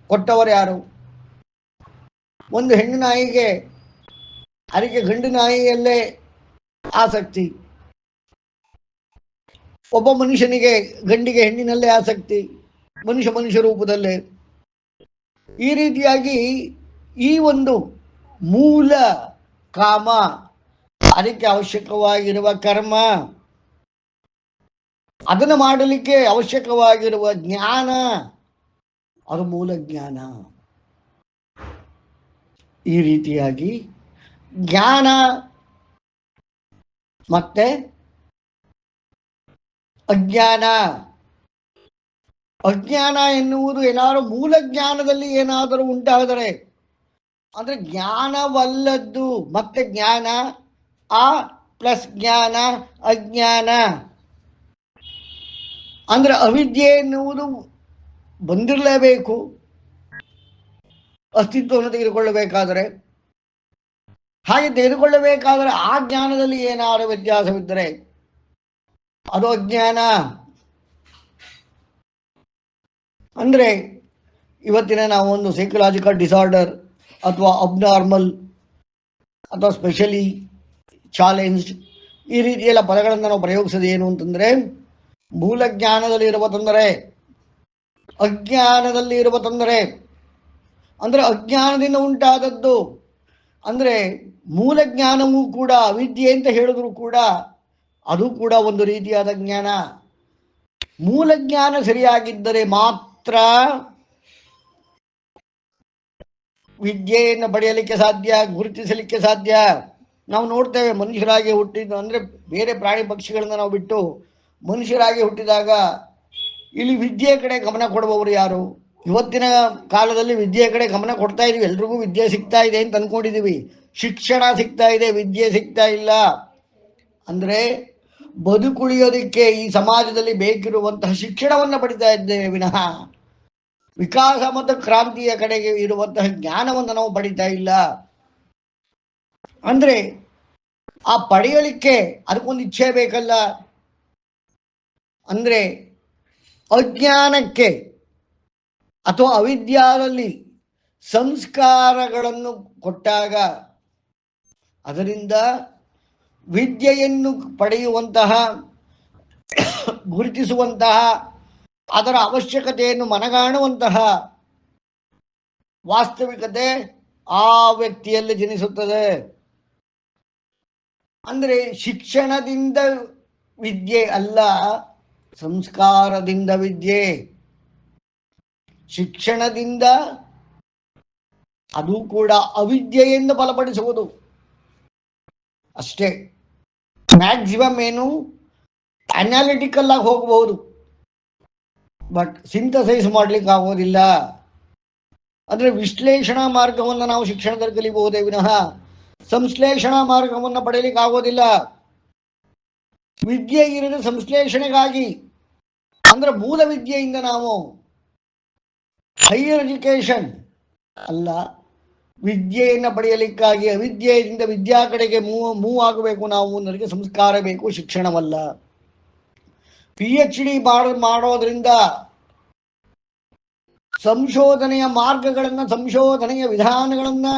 ಕೊಟ್ಟವರು ಯಾರು? ಒಂದು ಹೆಣ್ಣು ನಾಯಿಗೆ ಅದಕ್ಕೆ ಗಂಡು ನಾಯಿಯಲ್ಲೇ ಆಸಕ್ತಿ, ಒಬ್ಬ ಮನುಷ್ಯನಿಗೆ ಗಂಡಿಗೆ ಹೆಣ್ಣಿನಲ್ಲೇ ಆಸಕ್ತಿ, ಮನುಷ್ಯ ರೂಪದಲ್ಲೇ. ಈ ರೀತಿಯಾಗಿ ಈ ಒಂದು ಮೂಲ ಕಾಮ, ಅದಕ್ಕೆ ಅವಶ್ಯಕವಾಗಿರುವ ಕರ್ಮ, ಅದನ್ನು ಮಾಡಲಿಕ್ಕೆ ಅವಶ್ಯಕವಾಗಿರುವ ಜ್ಞಾನ, ಅದು ಮೂಲ ಜ್ಞಾನ. ಈ ರೀತಿಯಾಗಿ ಜ್ಞಾನ ಮತ್ತೆ ಅಜ್ಞಾನ. ಅಜ್ಞಾನ ಎನ್ನುವುದು ಏನಾದರೂ ಮೂಲ ಜ್ಞಾನದಲ್ಲಿ ಏನಾದರೂ ಉಂಟಾದರೆ, ಅಂದ್ರೆ ಜ್ಞಾನವಲ್ಲದ್ದು ಮತ್ತೆ ಜ್ಞಾನ, ಆ ಪ್ಲಸ್ ಜ್ಞಾನ, ಅಜ್ಞಾನ. ಅಂದ್ರೆ ಅವಿದ್ಯೆ ಎನ್ನುವುದು ಬಂದಿರಲೇಬೇಕು ಅಸ್ತಿತ್ವವನ್ನು ತೆಗೆದುಕೊಳ್ಳಬೇಕಾದರೆ. ಹಾಗೆ ತೆಗೆದುಕೊಳ್ಳಬೇಕಾದರೆ ಆ ಜ್ಞಾನದಲ್ಲಿ ಏನಾದರೂ ವ್ಯತ್ಯಾಸವಿದ್ದರೆ ಅದು ಅಜ್ಞಾನ. ಅಂದರೆ ಇವತ್ತಿನ ನಾವು ಒಂದು ಸೈಕಲಾಜಿಕಲ್ ಡಿಸಾರ್ಡರ್ ಅಥವಾ ಅಬ್ನಾರ್ಮಲ್ ಅಥವಾ ಸ್ಪೆಷಲಿ ಚಾಲೆಂಜ್ಡ್, ಈ ರೀತಿಯೆಲ್ಲ ಪದಗಳನ್ನು ನಾವು ಪ್ರಯೋಗಿಸೋದು ಏನು ಅಂತಂದರೆ, ಮೂಲ ಜ್ಞಾನದಲ್ಲಿ ಇರುವ ತೊಂದರೆ, ಅಜ್ಞಾನದಲ್ಲಿ ಇರುವ ತೊಂದರೆ. ಅಂದರೆ ಅಜ್ಞಾನದಿಂದ ಉಂಟಾದದ್ದು. ಅಂದರೆ ಮೂಲ ಜ್ಞಾನವೂ ಕೂಡ ಅವಿದ್ಯೆ ಅಂತ ಹೇಳಿದ್ರು ಕೂಡ ಅದು ಕೂಡ ಒಂದು ರೀತಿಯಾದ ಜ್ಞಾನ. ಮೂಲ ಜ್ಞಾನ ಸರಿಯಾಗಿದ್ದರೆ ಮಾತ್ರ ವಿದ್ಯೆಯನ್ನು ಪಡೆಯಲಿಕ್ಕೆ ಸಾಧ್ಯ, ಗುರುತಿಸಲಿಕ್ಕೆ ಸಾಧ್ಯ. ನಾವು ನೋಡ್ತೇವೆ, ಮನುಷ್ಯರಾಗಿ ಹುಟ್ಟಿದ್ದು ಅಂದರೆ ಬೇರೆ ಪ್ರಾಣಿ ಪಕ್ಷಿಗಳನ್ನ ನಾವು ಬಿಟ್ಟು ಮನುಷ್ಯರಾಗಿ ಹುಟ್ಟಿದಾಗ ಇಲ್ಲಿ ವಿದ್ಯೆ ಕಡೆ ಗಮನ ಕೊಡುವವರು ಯಾರು? ಇವತ್ತಿನ ಕಾಲದಲ್ಲಿ ವಿದ್ಯೆ ಕಡೆ ಗಮನ ಕೊಡ್ತಾ ಇದೀವಿ, ಎಲ್ರಿಗೂ ವಿದ್ಯೆ ಸಿಗ್ತಾ ಇದೆ ಅಂತ ಅಂದ್ಕೊಂಡಿದ್ದೀವಿ. ಶಿಕ್ಷಣ ಸಿಗ್ತಾ ಇದೆ, ವಿದ್ಯೆ ಸಿಗ್ತಾ ಇಲ್ಲ. ಅಂದರೆ ಬದುಕುಳಿಯೋದಕ್ಕೆ ಈ ಸಮಾಜದಲ್ಲಿ ಬೇಕಿರುವಂತಹ ಶಿಕ್ಷಣವನ್ನು ಪಡಿತಾ ಇದ್ದೇವೆ ವಿನಃ ವಿಕಾಸ ಮತ್ತು ಕ್ರಾಂತಿಯ ಕಡೆಗೆ ಇರುವಂತಹ ಜ್ಞಾನವನ್ನು ನಾವು ಪಡಿತಾ ಇಲ್ಲ. ಅಂದ್ರೆ ಆ ಪಡೆಯಲಿಕ್ಕೆ ಅದಕ್ಕೊಂದು ಇಚ್ಛೆ ಬೇಕಲ್ಲ. ಅಂದ್ರೆ ಅಜ್ಞಾನಕ್ಕೆ ಅಥವಾ ಅವಿದ್ಯಾದಲ್ಲಿ ಸಂಸ್ಕಾರಗಳನ್ನು ಕೊಟ್ಟಾಗ ಅದರಿಂದ ವಿದ್ಯೆಯನ್ನು ಪಡೆಯುವಂತಹ, ಗುರುತಿಸುವಂತಹ, ಅದರ ಅವಶ್ಯಕತೆಯನ್ನು ಮನಗಾಣುವಂತಹ ವಾಸ್ತವಿಕತೆ ಆ ವ್ಯಕ್ತಿಯಲ್ಲಿ ಜನಿಸುತ್ತದೆ. ಅಂದರೆ ಶಿಕ್ಷಣದಿಂದ ವಿದ್ಯೆ ಅಲ್ಲ, ಸಂಸ್ಕಾರದಿಂದ ವಿದ್ಯೆ. ಶಿಕ್ಷಣದಿಂದ ಅದು ಕೂಡ ಅವಿದ್ಯೆಯಿಂದ ಬಲಪಡಿಸುವುದು ಅಷ್ಟೇ. ಮ್ಯಾಕ್ಸಿಮಮ್ ಏನು, ಅನಾಲಿಟಿಕಲ್ ಆಗಿ ಹೋಗಬಹುದು, ಬಟ್ ಸಿಂಥಸೈಸ್ ಮಾಡ್ಲಿಕ್ಕೆ ಆಗೋದಿಲ್ಲ. ಅಂದರೆ ವಿಶ್ಲೇಷಣಾ ಮಾರ್ಗವನ್ನು ನಾವು ಶಿಕ್ಷಣದಲ್ಲಿ ಕಲಿಬಹುದೇ ವಿನಃ ಸಂಶ್ಲೇಷಣಾ ಮಾರ್ಗವನ್ನು ಪಡೆಯಲಿಕ್ಕೆ ಆಗೋದಿಲ್ಲ. ವಿದ್ಯೆ ಇರೋದು ಸಂಶ್ಲೇಷಣೆಗಾಗಿ, ಅಂದ್ರೆ ಮೂಲ ವಿದ್ಯೆಯಿಂದ ನಾವು ಹೈಯರ್ ಎಜುಕೇಶನ್ ಅಲ್ಲ, ವಿದ್ಯೆಯನ್ನು ಪಡೆಯಲಿಕ್ಕಾಗಿ ಅವಿದ್ಯೆಯಿಂದ ವಿದ್ಯಾ ಕಡೆಗೆ ಮೂವ್ ಆಗಬೇಕು ನಾವು. ನನಗೆ ಸಂಸ್ಕಾರ ಬೇಕು, ಶಿಕ್ಷಣವಲ್ಲ. PhD ಮಾಡೋದ್ರಿಂದ ಸಂಶೋಧನೆಯ ಮಾರ್ಗಗಳನ್ನು, ಸಂಶೋಧನೆಯ ವಿಧಾನಗಳನ್ನು,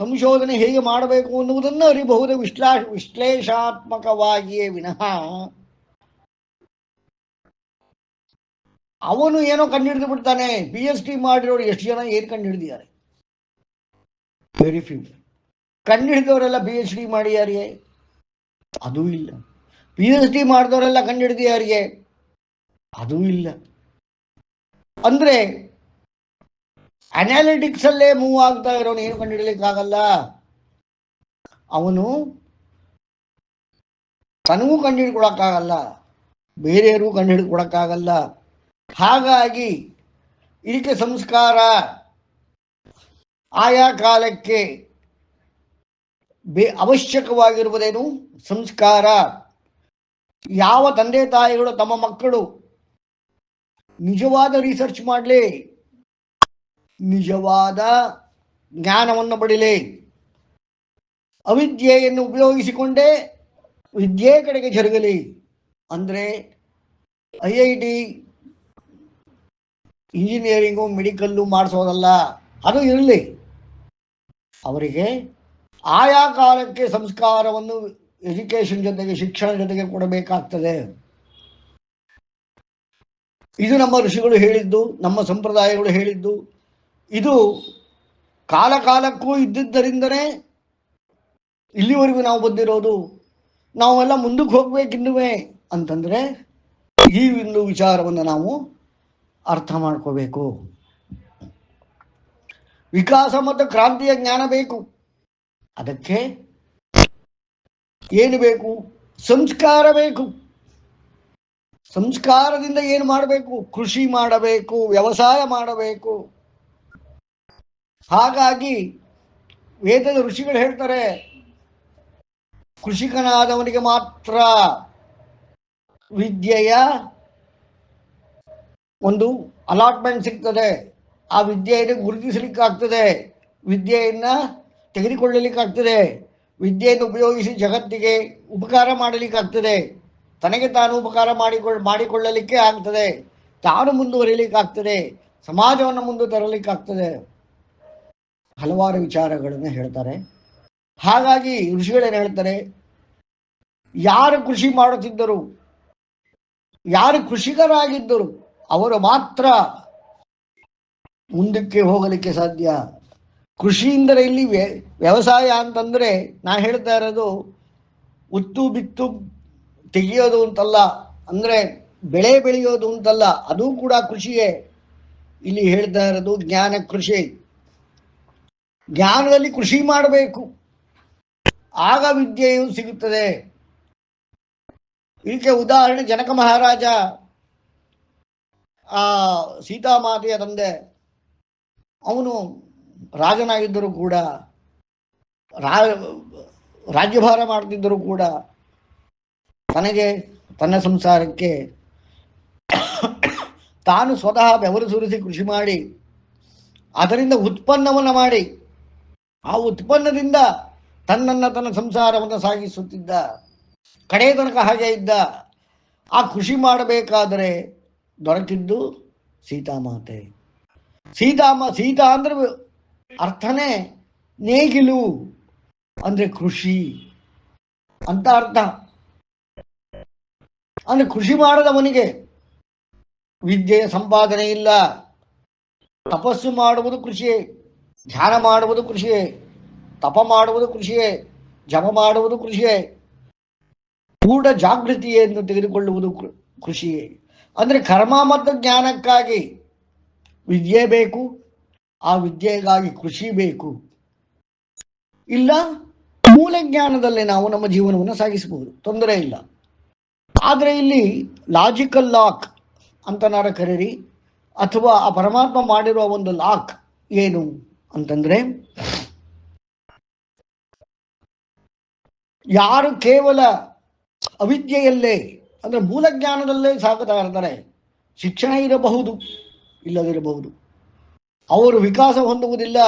ಸಂಶೋಧನೆ ಹೇಗೆ ಮಾಡಬೇಕು ಅನ್ನುವುದನ್ನು ಅರಿಬಹುದು ವಿಶ್ಲೇಷಾತ್ಮಕವಾಗಿಯೇ ವಿನಃ ಅವನು ಏನೋ ಕಂಡುಹಿಡಿದು ಬಿಡ್ತಾನೆ. PhD ಮಾಡಿರೋರು ಎಷ್ಟು ಜನ ಏನು ಕಂಡುಹಿಡಿದಿದ್ದಾರೆ? Very few. ಕಂಡುಹಿಡಿದವರೆಲ್ಲ PhD ಮಾಡಿಯಾರಿಗೆ? ಅದೂ ಇಲ್ಲ. PhD ಮಾಡಿದವರೆಲ್ಲ ಕಂಡುಹಿಡಿದಿಯಾರಿಗೆ? ಅದೂ ಇಲ್ಲ. ಅಂದ್ರೆ ಅನಾಲಿಟಿಕ್ಸ್ ಅಲ್ಲೇ ಮೂವ್ ಆಗ್ತಾ ಇರೋನು ಏನು ಕಂಡುಹಿಡಲಿಕ್ಕಾಗಲ್ಲ. ಅವನು ತನಗೂ ಕಂಡುಹಿಡ್ಕೊಳಕ್ಕಾಗಲ್ಲ, ಬೇರೆಯವರು ಕಂಡುಹಿಡ್ಕೊಳಕ್ಕಾಗಲ್ಲ. ಹಾಗಾಗಿ ಇದಕ್ಕೆ ಸಂಸ್ಕಾರ ಆಯಾ ಕಾಲಕ್ಕೆ ಅವಶ್ಯಕವಾಗಿರುವುದೇನು? ಸಂಸ್ಕಾರ. ಯಾವ ತಂದೆ ತಾಯಿಗಳು ತಮ್ಮ ಮಕ್ಕಳು ನಿಜವಾದ ರಿಸರ್ಚ್ ಮಾಡಲಿ, ನಿಜವಾದ ಜ್ಞಾನವನ್ನು ಪಡೀಲಿ, ಅವಿದ್ಯೆಯನ್ನು ಉಪಯೋಗಿಸಿಕೊಂಡೇ ವಿದ್ಯೆ ಕಡೆಗೆ ಜರುಗಲಿ. ಅಂದರೆ IIT ಇಂಜಿನಿಯರಿಂಗು ಮೆಡಿಕಲ್ಲು ಮಾಡಿಸೋದಲ್ಲ, ಅದು ಇರಲಿ. ಅವರಿಗೆ ಆಯಾ ಕಾಲಕ್ಕೆ ಸಂಸ್ಕಾರವನ್ನು ಎಜುಕೇಶನ್ ಜೊತೆಗೆ, ಶಿಕ್ಷಣ ಜೊತೆಗೆ ಕೊಡಬೇಕಾಗ್ತದೆ. ಇದು ನಮ್ಮ ಋಷಿಗಳು ಹೇಳಿದ್ದು, ನಮ್ಮ ಸಂಪ್ರದಾಯಗಳು ಹೇಳಿದ್ದು. ಇದು ಕಾಲ ಕಾಲಕ್ಕೂ ಇದ್ದಿದ್ದರಿಂದನೇ ಇಲ್ಲಿವರೆಗೂ ನಾವು ಬಂದಿರೋದು. ನಾವೆಲ್ಲ ಮುಂದಕ್ಕೆ ಹೋಗ್ಬೇಕಿನ್ನುವೆ ಅಂತಂದ್ರೆ ಈ ಒಂದು ವಿಚಾರವನ್ನು ನಾವು ಅರ್ಥ ಮಾಡ್ಕೋಬೇಕು. ವಿಕಾಸ ಮತ್ತು ಕ್ರಾಂತಿಯ ಜ್ಞಾನ ಬೇಕು. ಅದಕ್ಕೆ ಏನು ಬೇಕು? ಸಂಸ್ಕಾರ ಬೇಕು. ಸಂಸ್ಕಾರದಿಂದ ಏನು ಮಾಡಬೇಕು? ಕೃಷಿ ಮಾಡಬೇಕು, ವ್ಯವಸಾಯ ಮಾಡಬೇಕು. ಹಾಗಾಗಿ ವೇದದ ಋಷಿಗಳು ಹೇಳ್ತಾರೆ, ಕೃಷಿಕನಾದವನಿಗೆ ಮಾತ್ರ ವಿದ್ಯೆಯ ಒಂದು ಅಲಾಟ್ಮೆಂಟ್ ಸಿಗ್ತದೆ. ಆ ವಿದ್ಯೆಯನ್ನು ಗುರುತಿಸಲಿಕ್ಕಾಗ್ತದೆ, ವಿದ್ಯೆಯನ್ನು ತೆಗೆದುಕೊಳ್ಳಲಿಕ್ಕಾಗ್ತದೆ, ವಿದ್ಯೆಯನ್ನು ಉಪಯೋಗಿಸಿ ಜಗತ್ತಿಗೆ ಉಪಕಾರ ಮಾಡಲಿಕ್ಕಾಗ್ತದೆ, ತನಗೆ ತಾನು ಉಪಕಾರ ಮಾಡಿಕೊಳ್ಳಲಿಕ್ಕೆ ಆಗ್ತದೆ, ತಾನು ಮುಂದುವರಿಲಿಕ್ಕಾಗ್ತದೆ, ಸಮಾಜವನ್ನು ಮುಂದೆ ತರಲಿಕ್ಕಾಗ್ತದೆ. ಹಲವಾರು ವಿಚಾರಗಳನ್ನು ಹೇಳ್ತಾರೆ. ಹಾಗಾಗಿ ಋಷಿಗಳೇನು ಹೇಳ್ತಾರೆ? ಯಾರು ಕೃಷಿ ಮಾಡುತ್ತಿದ್ದರು, ಯಾರು ಕೃಷಿಕರಾಗಿದ್ದರು, ಅವರು ಮಾತ್ರ ಮುಂದಕ್ಕೆ ಹೋಗಲಿಕ್ಕೆ ಸಾಧ್ಯ. ಕೃಷಿಯಿಂದಲೇ ಇಲ್ಲಿ ವ್ಯವಸಾಯ ಅಂತಂದ್ರೆ ನಾ ಹೇಳ್ತಾ ಇರೋದು ಉತ್ತು ಬಿತ್ತು ತೆಗೆಯೋದು ಅಂತಲ್ಲ, ಅಂದ್ರೆ ಬೆಳೆ ಬೆಳೆಯೋದು ಅಂತಲ್ಲ, ಅದು ಕೂಡ ಕೃಷಿಯೇ. ಇಲ್ಲಿ ಹೇಳ್ತಾ ಇರೋದು ಜ್ಞಾನ ಕೃಷಿ. ಜ್ಞಾನದಲ್ಲಿ ಕೃಷಿ ಮಾಡಬೇಕು, ಆಗ ವಿದ್ಯೆಯು ಸಿಗುತ್ತದೆ. ಇದಕ್ಕೆ ಉದಾಹರಣೆ ಜನಕ ಮಹಾರಾಜ, ಆ ಸೀತಾಮಾತೆಯ ತಂದೆ. ಅವನು ರಾಜನಾಗಿದ್ದರೂ ಕೂಡ, ರಾಜ್ಯಭಾರ ಮಾಡ್ತಿದ್ದರೂ ಕೂಡ ತನಗೆ, ತನ್ನ ಸಂಸಾರಕ್ಕೆ ತಾನು ಸ್ವತಃ ಬೆವರು ಸುರಿಸಿ ಕೃಷಿ ಮಾಡಿ ಅದರಿಂದ ಉತ್ಪನ್ನವನ್ನು ಮಾಡಿ ಆ ಉತ್ಪನ್ನದಿಂದ ತನ್ನ ಸಂಸಾರವನ್ನು ಸಾಗಿಸುತ್ತಿದ್ದ. ಕಡೆ ತನಕ ಹಾಗೆ ಇದ್ದ. ಆ ಕೃಷಿ ಮಾಡಬೇಕಾದರೆ ದೊರಕಿದ್ದು ಸೀತಾಮಾತೆ. ಸೀತಾ ಅಂದ್ರೆ ಅರ್ಥನೇ ನೇಗಿಲು, ಅಂದ್ರೆ ಕೃಷಿ ಅಂತ ಅರ್ಥ. ಅಂದ್ರೆ ಕೃಷಿ ಮಾಡದವನಿಗೆ ವಿದ್ಯೆಯ ಸಂಪಾದನೆ ಇಲ್ಲ. ತಪಸ್ಸು ಮಾಡುವುದು ಕೃಷಿಯೇ, ಧ್ಯಾನ ಮಾಡುವುದು ಕೃಷಿಯೇ, ತಪ ಮಾಡುವುದು ಕೃಷಿಯೇ, ಜಪ ಮಾಡುವುದು ಕೃಷಿಯೇ, ಪೂರ್ಣ ಜಾಗೃತಿಯನ್ನು ತೆಗೆದುಕೊಳ್ಳುವುದು ಕೃಷಿಯೇ. ಅಂದ್ರೆ ಕರ್ಮ ಮತ್ತು ಜ್ಞಾನಕ್ಕಾಗಿ ವಿದ್ಯೆ ಬೇಕು, ಆ ವಿದ್ಯೆಗಾಗಿ ಕೃಷಿ ಬೇಕು. ಇಲ್ಲ ಮೂಲ ಜ್ಞಾನದಲ್ಲೇ ನಾವು ನಮ್ಮ ಜೀವನವನ್ನು ಸಾಗಿಸಬಹುದು, ತೊಂದರೆ ಇಲ್ಲ. ಆದರೆ ಇಲ್ಲಿ ಲಾಜಿಕಲ್ ಲಾಕ್ ಅಂತನಾರ ಕರೀರಿ, ಅಥವಾ ಆ ಪರಮಾತ್ಮ ಮಾಡಿರುವ ಒಂದು ಲಾಕ್ ಏನು ಅಂತಂದ್ರೆ, ಯಾರು ಕೇವಲ ಅವಿದ್ಯೆಯಲ್ಲೇ ಅಂದರೆ ಮೂಲಜ್ಞಾನದಲ್ಲೇ ಸಾಗುತ್ತಾ ಇರ್ತಾರೆ, ಶಿಕ್ಷಣ ಇರಬಹುದು ಇಲ್ಲದಿರಬಹುದು, ಅವರು ವಿಕಾಸ ಹೊಂದುವುದಿಲ್ಲ,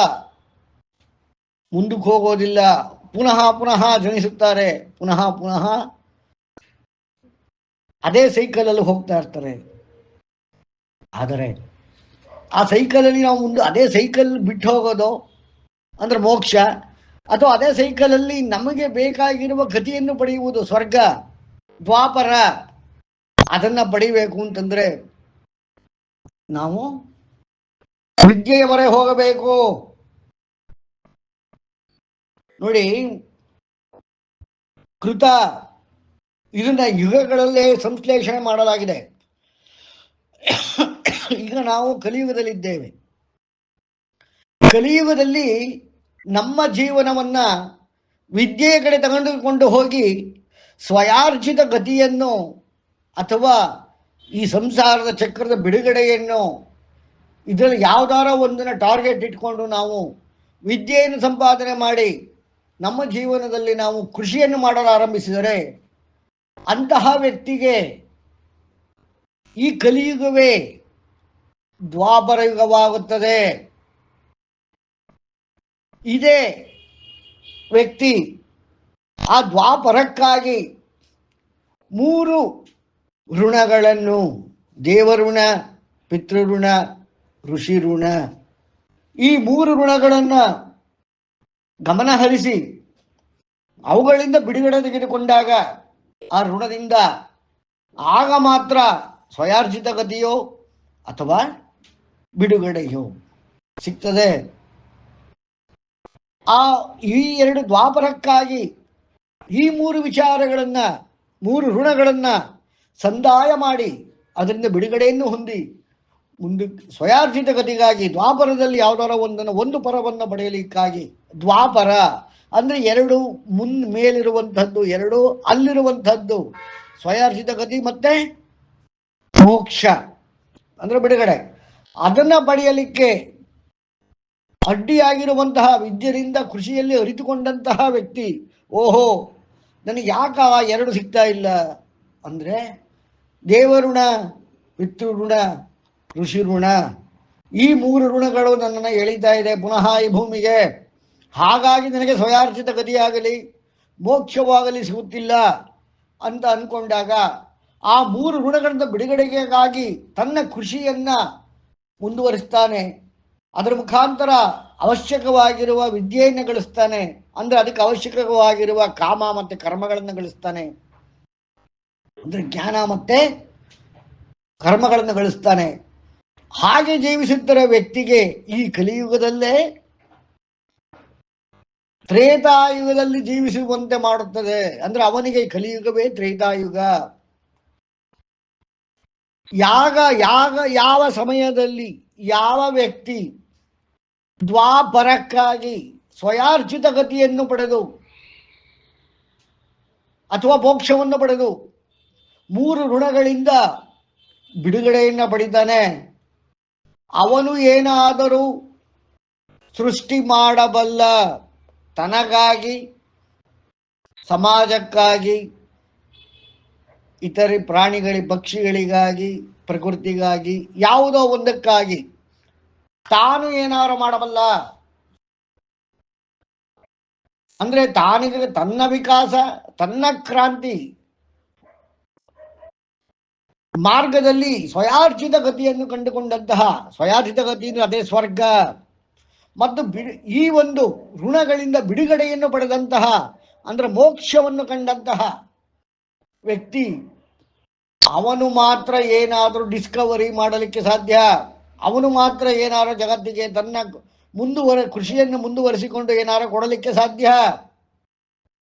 ಮುಂದಕ್ಕೆ ಹೋಗೋದಿಲ್ಲ, ಪುನಃ ಪುನಃ ಜನಿಸುತ್ತಾರೆ, ಪುನಃ ಪುನಃ ಅದೇ ಸೈಕಲಲ್ಲಿ ಹೋಗ್ತಾ ಇರ್ತಾರೆ. ಆದರೆ ಆ ಸೈಕಲಲ್ಲಿ ನಾವು ಮುಂದೆ ಅದೇ ಸೈಕಲ್ ಬಿಟ್ಟು ಹೋಗೋದು ಅಂದ್ರೆ ಮೋಕ್ಷ, ಅಥವಾ ಅದೇ ಸೈಕಲಲ್ಲಿ ನಮಗೆ ಬೇಕಾಗಿರುವ ಗತಿಯನ್ನು ಪಡೆಯುವುದು ಸ್ವರ್ಗ ದ್ವಾಪರ, ಅದನ್ನ ಪಡಿಬೇಕು ಅಂತಂದ್ರೆ ನಾವು ವಿದ್ಯೆಯವರೇ ಹೋಗಬೇಕು. ನೋಡಿ, ಕೃತ ಇದನ್ನ ಯುಗಗಳಲ್ಲೇ ಸಂಶ್ಲೇಷಣೆ ಮಾಡಲಾಗಿದೆ. ಈಗ ನಾವು ಕಲಿಯುಗದಲ್ಲಿದ್ದೇವೆ. ಕಲಿಯುಗದಲ್ಲಿ ನಮ್ಮ ಜೀವನವನ್ನ ವಿದ್ಯೆಯ ಕಡೆ ತಗೊಂಡುಕೊಂಡು ಹೋಗಿ ಸ್ವಯಾರ್ಜಿತ ಗತಿಯನ್ನು ಅಥವಾ ಈ ಸಂಸಾರದ ಚಕ್ರದ ಬಿಡುಗಡೆಯನ್ನು ಇದರಲ್ಲಿ ಯಾವುದಾರ ಒಂದನ್ನು ಟಾರ್ಗೆಟ್ ಇಟ್ಕೊಂಡು ನಾವು ವಿದ್ಯೆಯನ್ನು ಸಂಪಾದನೆ ಮಾಡಿ ನಮ್ಮ ಜೀವನದಲ್ಲಿ ನಾವು ಕೃಷಿಯನ್ನು ಮಾಡಲು ಆರಂಭಿಸಿದರೆ ಅಂತಹ ವ್ಯಕ್ತಿಗೆ ಈ ಕಲಿಯುಗವೇ ದ್ವಾಪರ ಯುಗವಾಗುತ್ತದೆ. ಇದೇ ವ್ಯಕ್ತಿ ಆ ದ್ವಾಪರಕ್ಕಾಗಿ 3 ಋಣಗಳನ್ನು, ದೇವಋಣ, ಪಿತೃಋಣ, ಋಷಿ ಋಣ, ಈ 3 ಋಣಗಳನ್ನು ಗಮನಹರಿಸಿ ಅವುಗಳಿಂದ ಬಿಡುಗಡೆ ತೆಗೆದುಕೊಂಡಾಗ ಆ ಋಣದಿಂದ ಆಗ ಮಾತ್ರ ಸ್ವಯಾರ್ಜಿತ ಗತಿಯೋ ಅಥವಾ ಬಿಡುಗಡೆಯೋ ಸಿಗ್ತದೆ. ಈ 2 ದ್ವಾಪರಕ್ಕಾಗಿ ಈ 3 ವಿಚಾರಗಳನ್ನ, 3 ಋಣಗಳನ್ನ ಸಂದಾಯ ಮಾಡಿ ಅದರಿಂದ ಬಿಡುಗಡೆಯನ್ನು ಹೊಂದಿ ಮುಂದಕ್ಕೆ ಸ್ವಯಾರ್ಜಿತ ಗತಿಗಾಗಿ ದ್ವಾಪರದಲ್ಲಿ ಯಾವುದಾರ ಒಂದು ಪರವನ್ನು ಪಡೆಯಲಿಕ್ಕಾಗಿ, ದ್ವಾಪರ ಅಂದ್ರೆ 2 ಮೇಲಿರುವಂಥದ್ದು, 2 ಅಲ್ಲಿರುವಂಥದ್ದು, ಸ್ವಯಾರ್ಜಿತ ಗತಿ ಮತ್ತೆ ಮೋಕ್ಷ ಅಂದ್ರೆ ಬಿಡುಗಡೆ, ಅದನ್ನ ಪಡೆಯಲಿಕ್ಕೆ ಅಡ್ಡಿಯಾಗಿರುವಂತಹ ವಿದ್ಯೆಯಿಂದ ಕೃಷಿಯಲ್ಲಿ ಅರಿತುಕೊಂಡಂತಹ ವ್ಯಕ್ತಿ, ಓಹೋ ನನಗೆ ಯಾಕ 2 ಸಿಗ್ತಾ ಇಲ್ಲ ಅಂದ್ರೆ ದೇವಋಣ, ಪಿತೃಋಣ, ಋಷಿ ಋಣ, ಈ 3 ಋಣಗಳು ನನ್ನನ್ನು ಎಳಿತಾ ಇದೆ ಪುನಃ ಈ ಭೂಮಿಗೆ, ಹಾಗಾಗಿ ನನಗೆ ಸ್ವಯಾರ್ಜಿತ ಗತಿಯಾಗಲಿ ಮೋಕ್ಷವಾಗಲಿ ಸಿಗುತ್ತಿಲ್ಲ ಅಂತ ಅನ್ಕೊಂಡಾಗ ಆ 3 ಋಣಗಳಿಂದ ಬಿಡುಗಡೆಗಾಗಿ ತನ್ನ ಕೃಷಿಯನ್ನ ಮುಂದುವರಿಸ್ತಾನೆ. ಅದರ ಮುಖಾಂತರ ಅವಶ್ಯಕವಾಗಿರುವ ವಿದ್ಯೆಯನ್ನು ಗಳಿಸ್ತಾನೆ, ಅಂದ್ರೆ ಅದಕ್ಕೆ ಅವಶ್ಯಕವಾಗಿರುವ ಕಾಮ ಮತ್ತೆ ಕರ್ಮಗಳನ್ನು ಗಳಿಸ್ತಾನೆ, ಅಂದ್ರೆ ಜ್ಞಾನ ಮತ್ತೆ ಕರ್ಮಗಳನ್ನು ಗಳಿಸ್ತಾನೆ. ಹಾಗೆ ಜೀವಿಸುತ್ತಿರೋ ವ್ಯಕ್ತಿಗೆ ಈ ಕಲಿಯುಗದಲ್ಲೇ ತ್ರೇತಾಯುಗದಲ್ಲಿ ಜೀವಿಸುವಂತೆ ಮಾಡುತ್ತದೆ. ಅಂದ್ರೆ ಅವನಿಗೆ ಕಲಿಯುಗವೇ ತ್ರೇತಾಯುಗ. ಯಾವ ಸಮಯದಲ್ಲಿ ಯಾವ ವ್ಯಕ್ತಿ ದ್ವಾಪರಕ್ಕಾಗಿ ಸ್ವಯಾರ್ಜಿತ ಗತಿಯನ್ನು ಪಡೆದು ಅಥವಾ ಮೋಕ್ಷವನ್ನು ಪಡೆದು 3 ಋಣಗಳಿಂದ ಬಿಡುಗಡೆಯನ್ನು ಪಡಿತಾನೆ, ಅವನು ಏನಾದರೂ ಸೃಷ್ಟಿ ಮಾಡಬಲ್ಲ, ತನಗಾಗಿ, ಸಮಾಜಕ್ಕಾಗಿ, ಇತರೆ ಪಕ್ಷಿಗಳಿಗಾಗಿ, ಪ್ರಕೃತಿಗಾಗಿ, ಯಾವುದೋ ಒಂದಕ್ಕಾಗಿ ತಾನು ಏನಾರು ಮಾಡಬಲ್ಲ. ಅಂದ್ರೆ ತಾನಿಗೆ ತನ್ನ ವಿಕಾಸ, ತನ್ನ ಕ್ರಾಂತಿ ಮಾರ್ಗದಲ್ಲಿ ಸ್ವಯಾರ್ಜಿತ ಗತಿಯನ್ನು ಕಂಡುಕೊಂಡಂತಹ, ಸ್ವಯಾರ್ಜಿತ ಗತಿ ಅಂದ್ರೆ ಅದೇ ಸ್ವರ್ಗ, ಮತ್ತು ಈ ಒಂದು ಋಣಗಳಿಂದ ಬಿಡುಗಡೆಯನ್ನು ಪಡೆದಂತಹ ಅಂದ್ರೆ ಮೋಕ್ಷವನ್ನು ಕಂಡಂತಹ ವ್ಯಕ್ತಿ, ಅವನು ಮಾತ್ರ ಏನಾದರೂ ಡಿಸ್ಕವರಿ ಮಾಡಲಿಕ್ಕೆ ಸಾಧ್ಯ, ಅವನು ಮಾತ್ರ ಏನಾದರೂ ಜಗತ್ತಿಗೆ ತನ್ನ ಕೃಷಿಯನ್ನು ಮುಂದುವರಿಸಿಕೊಂಡು ಏನಾದರೂ ಕೊಡಲಿಕ್ಕೆ ಸಾಧ್ಯ.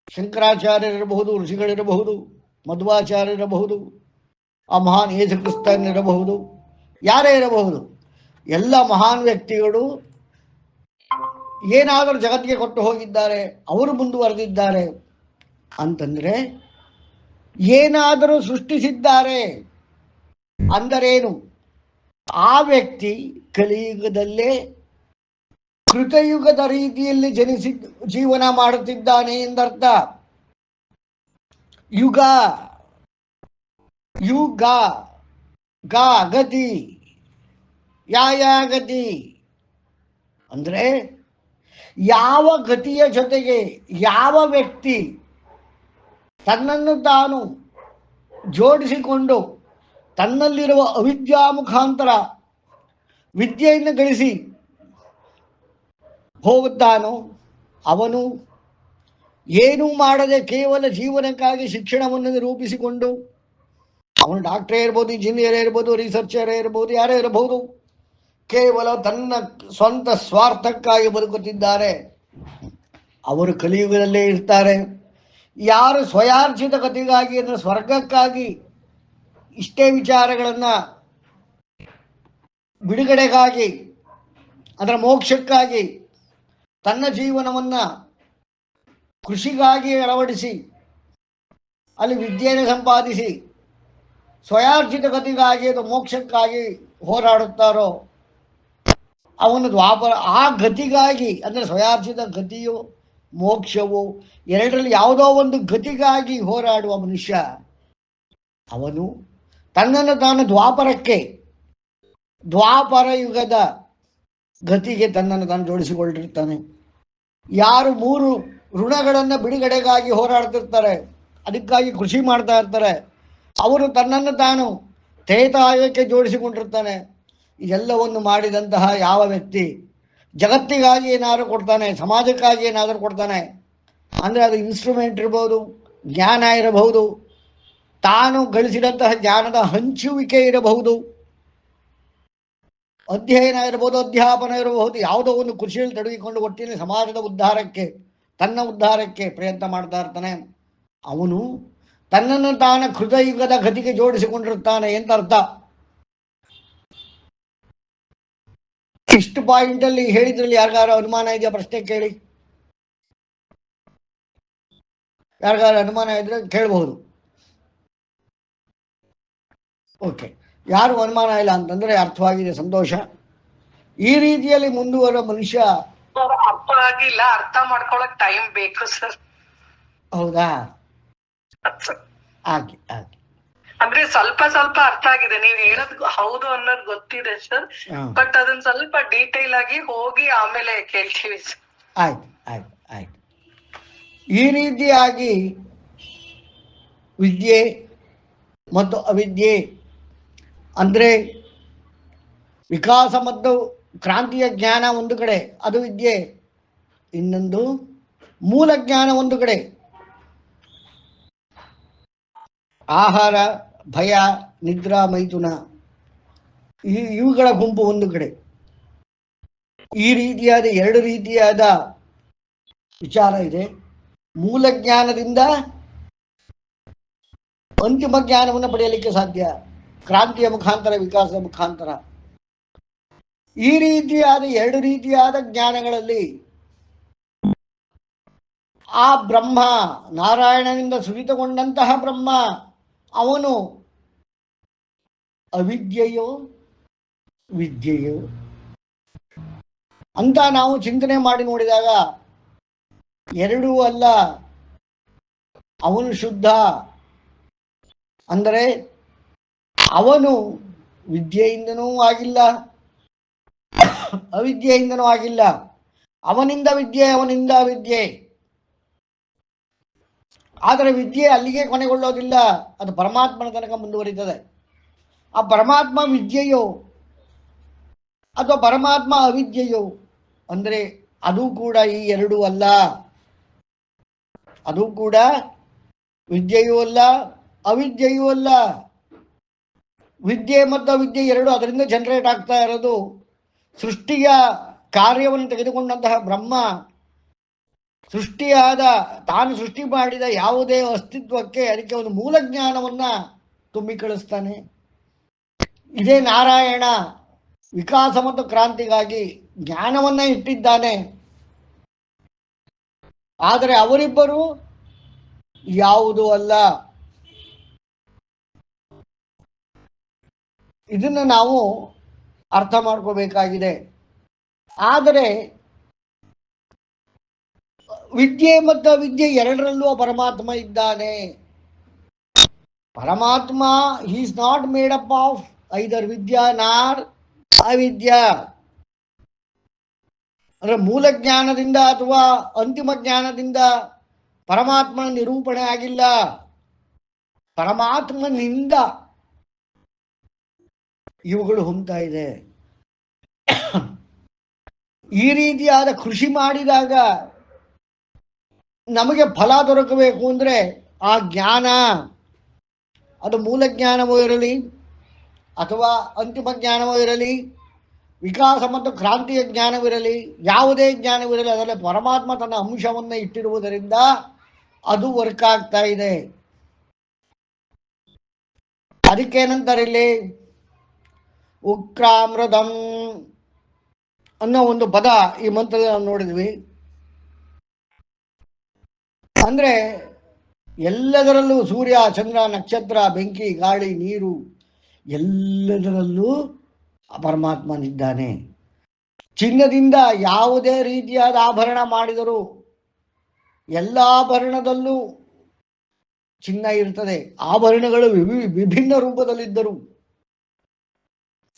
ಶಂಕರಾಚಾರ್ಯರಿರಬಹುದು, ಋಷಿಗಳಿರಬಹುದು, ಮಧ್ವಾಚಾರ್ಯರಿರಬಹುದು, ಆ ಮಹಾನ್ ಯೇಸು ಕ್ರಿಸ್ತನಿರಬಹುದು, ಯಾರೇ ಇರಬಹುದು, ಎಲ್ಲ ಮಹಾನ್ ವ್ಯಕ್ತಿಗಳು ಏನಾದರೂ ಜಗತ್ತಿಗೆ ಕೊಟ್ಟು ಹೋಗಿದ್ದಾರೆ, ಅವರು ಮುಂದುವರೆದಿದ್ದಾರೆ ಅಂತಂದ್ರೆ ಏನಾದರೂ ಸೃಷ್ಟಿಸಿದ್ದಾರೆ ಅಂದರೇನು? ಆ ವ್ಯಕ್ತಿ ಕಲಿಯುಗದಲ್ಲೇ ಕೃತಯುಗದ ರೀತಿಯಲ್ಲಿ ಜೀವನ ಮಾಡುತ್ತಿದ್ದಾನೆ ಎಂದರ್ಥ. ಯುಗ ಯುಗ ಗ ಗತಿ ಗತಿ ಅಂದರೆ ಯಾವ ಗತಿಯ ಜೊತೆಗೆ ಯಾವ ವ್ಯಕ್ತಿ ತನ್ನನ್ನು ತಾನು ಜೋಡಿಸಿಕೊಂಡು ತನ್ನಲ್ಲಿರುವ ಅವಿದ್ಯಾ ಮುಖಾಂತರ ವಿದ್ಯೆಯನ್ನು ಗಳಿಸಿ ಹೋಗುತ್ತಾನೋ ಅವನು ಏನೂ ಮಾಡದೆ ಕೇವಲ ಜೀವನಕ್ಕಾಗಿ ಶಿಕ್ಷಣವನ್ನು ರೂಪಿಸಿಕೊಂಡು, ಅವನು ಡಾಕ್ಟರೇ ಇರ್ಬೋದು, ಇಂಜಿನಿಯರೇ ಇರ್ಬೋದು, ರಿಸರ್ಚರೇ ಇರ್ಬೋದು, ಯಾರೇ ಇರಬಹುದು, ಕೇವಲ ತನ್ನ ಸ್ವಂತ ಸ್ವಾರ್ಥಕ್ಕಾಗಿ ಬದುಕುತ್ತಿದ್ದಾರೆ. ಅವರು ಕಲಿಯುಗದಲ್ಲೇ ಇರ್ತಾರೆ. ಯಾರು ಸ್ವಯಾರ್ಜಿತ ಗತಿಗಾಗಿ ಅಂದರೆ ಸ್ವರ್ಗಕ್ಕಾಗಿ ಇಷ್ಟೇ ವಿಚಾರಗಳನ್ನು ಬಿಡುಗಡೆಗಾಗಿ ಅದರ ಮೋಕ್ಷಕ್ಕಾಗಿ ತನ್ನ ಜೀವನವನ್ನು ಕೃಷಿಗಾಗಿ ಅಳವಡಿಸಿ ಅಲ್ಲಿ ವಿದ್ಯೆಯನ್ನು ಸಂಪಾದಿಸಿ ಸ್ವಯಾರ್ಜಿತ ಗತಿಗಾಗಿ ಅದು ಮೋಕ್ಷಕ್ಕಾಗಿ ಹೋರಾಡುತ್ತಾರೋ ಅವನು ದ್ವಾಪರ ಆ ಗತಿಗಾಗಿ ಅಂದರೆ ಸ್ವಯಾರ್ಜಿತ ಗತಿಯು ಮೋಕ್ಷವು ಎರಡರಲ್ಲಿ ಯಾವುದೋ ಒಂದು ಗತಿಗಾಗಿ ಹೋರಾಡುವ ಮನುಷ್ಯ ಅವನು ತನ್ನನ್ನು ತಾನು ದ್ವಾಪರ ಯುಗದ ಗತಿಗೆ ತನ್ನನ್ನು ತಾನು ಜೋಡಿಸಿಕೊಂಡಿರ್ತಾನೆ. ಯಾರು 3 ಋಣಗಳನ್ನು ಬಿಡುಗಡೆಗಾಗಿ ಹೋರಾಡ್ತಿರ್ತಾರೆ, ಅದಕ್ಕಾಗಿ ಕೃಷಿ ಮಾಡ್ತಾ ಇರ್ತಾರೆ, ಅವರು ತನ್ನನ್ನು ತಾನು ತ್ರೇತಾಯುಗಕ್ಕೆ ಜೋಡಿಸಿಕೊಂಡಿರ್ತಾನೆ. ಇದೆಲ್ಲವನ್ನು ಮಾಡಿದಂತಹ ಯಾವ ವ್ಯಕ್ತಿ ಜಗತ್ತಿಗಾಗಿ ಏನಾದರೂ ಕೊಡ್ತಾನೆ, ಸಮಾಜಕ್ಕಾಗಿ ಏನಾದರೂ ಕೊಡ್ತಾನೆ ಅಂದರೆ ಅದು ಇನ್ಸ್ಟ್ರೂಮೆಂಟ್ ಇರಬಹುದು, ಜ್ಞಾನ ಇರಬಹುದು, ತಾನು ಗಳಿಸಿದಂತಹ ಜ್ಞಾನದ ಹಂಚುವಿಕೆ ಇರಬಹುದು, ಅಧ್ಯಯನ ಇರಬಹುದು, ಅಧ್ಯಾಪನ ಇರಬಹುದು, ಯಾವುದೋ ಒಂದು ಕೃಷಿಯಲ್ಲಿ ತೊಡಗಿಕೊಂಡು ಒಟ್ಟಿನ ಸಮಾಜದ ಉದ್ಧಾರಕ್ಕೆ ತನ್ನ ಉದ್ಧಾರಕ್ಕೆ ಪ್ರಯತ್ನ ಮಾಡ್ತಾ ಇರ್ತಾನೆ. ಅವನು ತನ್ನನ್ನು ತಾನು ಕೃತಯುಗದ ಗತಿಗೆ ಜೋಡಿಸಿಕೊಂಡಿರುತ್ತಾನೆ ಅಂತ ಅರ್ಥ. ಇಷ್ಟು ಪಾಯಿಂಟಲ್ಲಿ ಹೇಳಿದ್ರಲ್ಲಿ ಯಾರಿಗಾರು ಅನುಮಾನ ಇದೆಯಾ? ಪ್ರಶ್ನೆ ಕೇಳಿ. ಯಾರಿಗಾರು ಅನುಮಾನ ಇದ್ರೆ ಕೇಳಬಹುದು. ಓಕೆ, ಯಾರು ಅನುಮಾನ ಇಲ್ಲ ಅಂತಂದ್ರೆ ಅರ್ಥವಾಗಿದೆ, ಸಂತೋಷ. ಈ ರೀತಿಯಲ್ಲಿ ಮುಂದುವರುವ ಮನುಷ್ಯ ಅರ್ಥ ಆಗಿಲ್ಲ, ಅರ್ಥ ಮಾಡ್ಕೊಳಕ್ ಟೈಮ್ ಬೇಕು ಸರ್. ಹೌದಾ? ಆಗಿ ಅಂದ್ರೆ ಸ್ವಲ್ಪ ಅರ್ಥ ಆಗಿದೆ, ನೀವು ಹೇಳೋದ್ ಹೌದು ಅನ್ನೋದು ಗೊತ್ತಿದೆ ಸರ್. ಬಟ್ ಅದನ್ನ ಸ್ವಲ್ಪ ಡೀಟೇಲ್ ಆಗಿ ಹೋಗಿ ಆಮೇಲೆ ಕೇಳ್ತೀವಿ ಸರ್. ಆಯ್ತು. ಈ ರೀತಿಯಾಗಿ ವಿದ್ಯೆ ಮತ್ತು ಅವಿದ್ಯೆ ಅಂದರೆ ವಿಕಾಸ ಮತ್ತು ಕ್ರಾಂತಿಯ ಜ್ಞಾನ ಒಂದು ಕಡೆ, ಅದು ವಿದ್ಯೆ. ಇನ್ನೊಂದು ಮೂಲ ಜ್ಞಾನ ಒಂದು ಕಡೆ, ಆಹಾರ, ಭಯ, ನಿದ್ರಾ, ಮೈಥುನ, ಇವುಗಳ ಗುಂಪು ಒಂದು ಕಡೆ. ಈ ರೀತಿಯಾದ 2 ರೀತಿಯಾದ ವಿಚಾರ ಇದೆ. ಮೂಲ ಜ್ಞಾನದಿಂದ ಅಂತಿಮ ಜ್ಞಾನವನ್ನು ಪಡೆಯಲಿಕ್ಕೆ ಸಾಧ್ಯ, ಕ್ರಾಂತಿಯ ಮುಖಾಂತರ, ವಿಕಾಸದ ಮುಖಾಂತರ. ಈ ರೀತಿಯಾದ 2 ರೀತಿಯಾದ ಜ್ಞಾನಗಳಲ್ಲಿ ಆ ಬ್ರಹ್ಮ, ನಾರಾಯಣನಿಂದ ಸುರಿತಗೊಂಡಂತಹ ಬ್ರಹ್ಮ, ಅವನು ಅವಿದ್ಯೆಯೋ ವಿದ್ಯೆಯೋ ಅಂತ ನಾವು ಚಿಂತನೆ ಮಾಡಿ ನೋಡಿದಾಗ 2 ಅಲ್ಲ. ಅವನು ಶುದ್ಧ ಅಂದರೆ ಅವನು ವಿದ್ಯೆಯಿಂದನೂ ಆಗಿಲ್ಲ, ಅವಿದ್ಯೆಯಿಂದನೂ ಆಗಿಲ್ಲ. ಅವನಿಂದ ವಿದ್ಯೆ, ಅವನಿಂದ ವಿದ್ಯೆ. ಆದರೆ ವಿದ್ಯೆ ಅಲ್ಲಿಗೆ ಕೊನೆಗೊಳ್ಳೋದಿಲ್ಲ, ಅದು ಪರಮಾತ್ಮನ ತನಕ ಮುಂದುವರಿತದೆ. ಆ ಪರಮಾತ್ಮ ವಿದ್ಯೆಯೋ ಅಥವಾ ಪರಮಾತ್ಮ ಅವಿದ್ಯೆಯೋ ಅಂದರೆ ಅದು ಕೂಡ ಈ 2 ಅಲ್ಲ. ಅದು ಕೂಡ ವಿದ್ಯೆಯೂ ಅಲ್ಲ, ಅವಿದ್ಯೆಯೂ ಅಲ್ಲ. ವಿದ್ಯೆ ಮತ್ತು ಅವಿದ್ಯೆ 2 ಅದರಿಂದ ಜನರೇಟ್ ಆಗ್ತಾ ಇರೋದು. ಸೃಷ್ಟಿಯ ಕಾರ್ಯವನ್ನು ತೆಗೆದುಕೊಂಡಂತಹ ಬ್ರಹ್ಮ ಸೃಷ್ಟಿಯಾದ, ತಾನು ಸೃಷ್ಟಿ ಮಾಡಿದ ಯಾವುದೇ ಅಸ್ತಿತ್ವಕ್ಕೆ ಅದಕ್ಕೆ ಒಂದು ಮೂಲ ಜ್ಞಾನವನ್ನು ತುಂಬಿ ಕಳಿಸ್ತಾನೆ. ಇದೇ ನಾರಾಯಣ ವಿಕಾಸ ಮತ್ತು ಕ್ರಾಂತಿಗಾಗಿ ಜ್ಞಾನವನ್ನ ಇಟ್ಟಿದ್ದಾನೆ. ಆದರೆ ಅವರಿಬ್ಬರು ಯಾವುದೂ ಅಲ್ಲ. ಇದನ್ನು ನಾವು ಅರ್ಥ ಮಾಡ್ಕೋಬೇಕಾಗಿದೆ. ಆದರೆ ವಿದ್ಯೆ ಮತ್ತು ಅವಿದ್ಯೆ ಎರಡರಲ್ಲೂ ಪರಮಾತ್ಮ ಇದ್ದಾನೆ. ಪರಮಾತ್ಮ is not made up of either ವಿದ್ಯಾ ನಾರ್ ಅವಿದ್ಯಾ. ಅಂದ್ರೆ ಮೂಲ ಜ್ಞಾನದಿಂದ ಅಥವಾ ಅಂತಿಮ ಜ್ಞಾನದಿಂದ ಪರಮಾತ್ಮನ ನಿರೂಪಣೆ ಆಗಿಲ್ಲ. ಪರಮಾತ್ಮನಿಂದ ಇವುಗಳು ಹೊಮ್ತಾ ಇದೆ. ಈ ರೀತಿಯಾದ ಕೃಷಿ ಮಾಡಿದಾಗ ನಮಗೆ ಫಲ ದೊರಕಬೇಕು ಅಂದರೆ ಆ ಜ್ಞಾನ, ಅದು ಮೂಲ ಜ್ಞಾನವೂ ಇರಲಿ ಅಥವಾ ಅಂತಿಮ ಜ್ಞಾನವೂ ಇರಲಿ, ವಿಕಾಸ ಮತ್ತು ಕ್ರಾಂತಿಯ ಜ್ಞಾನವಿರಲಿ, ಯಾವುದೇ ಜ್ಞಾನವಿರಲಿ, ಅದರಲ್ಲಿ ಪರಮಾತ್ಮ ತನ್ನ ಅಂಶವನ್ನು ಇಟ್ಟಿರುವುದರಿಂದ ಅದು ವರ್ಕ್ ಆಗ್ತಾ ಇದೆ. ಅದಕ್ಕೇನಂತಾರೆ ಇಲ್ಲಿ ಉಕ್ರಾಮೃತಂ ಅನ್ನೋ ಒಂದು ಪದ ಈ ಮಂತ್ರದಲ್ಲಿ ನಾವು ನೋಡಿದ್ವಿ. ಅಂದ್ರೆ ಎಲ್ಲದರಲ್ಲೂ ಸೂರ್ಯ, ಚಂದ್ರ, ನಕ್ಷತ್ರ, ಬೆಂಕಿ, ಗಾಳಿ, ನೀರು ಎಲ್ಲದರಲ್ಲೂ ಪರಮಾತ್ಮನಿದ್ದಾನೆ. ಚಿನ್ನದಿಂದ ಯಾವುದೇ ರೀತಿಯಾದ ಆಭರಣ ಮಾಡಿದರೂ ಎಲ್ಲ ಆಭರಣದಲ್ಲೂ ಚಿನ್ನ ಇರ್ತದೆ. ಆಭರಣಗಳು ವಿಭಿನ್ನ ರೂಪದಲ್ಲಿದ್ದರು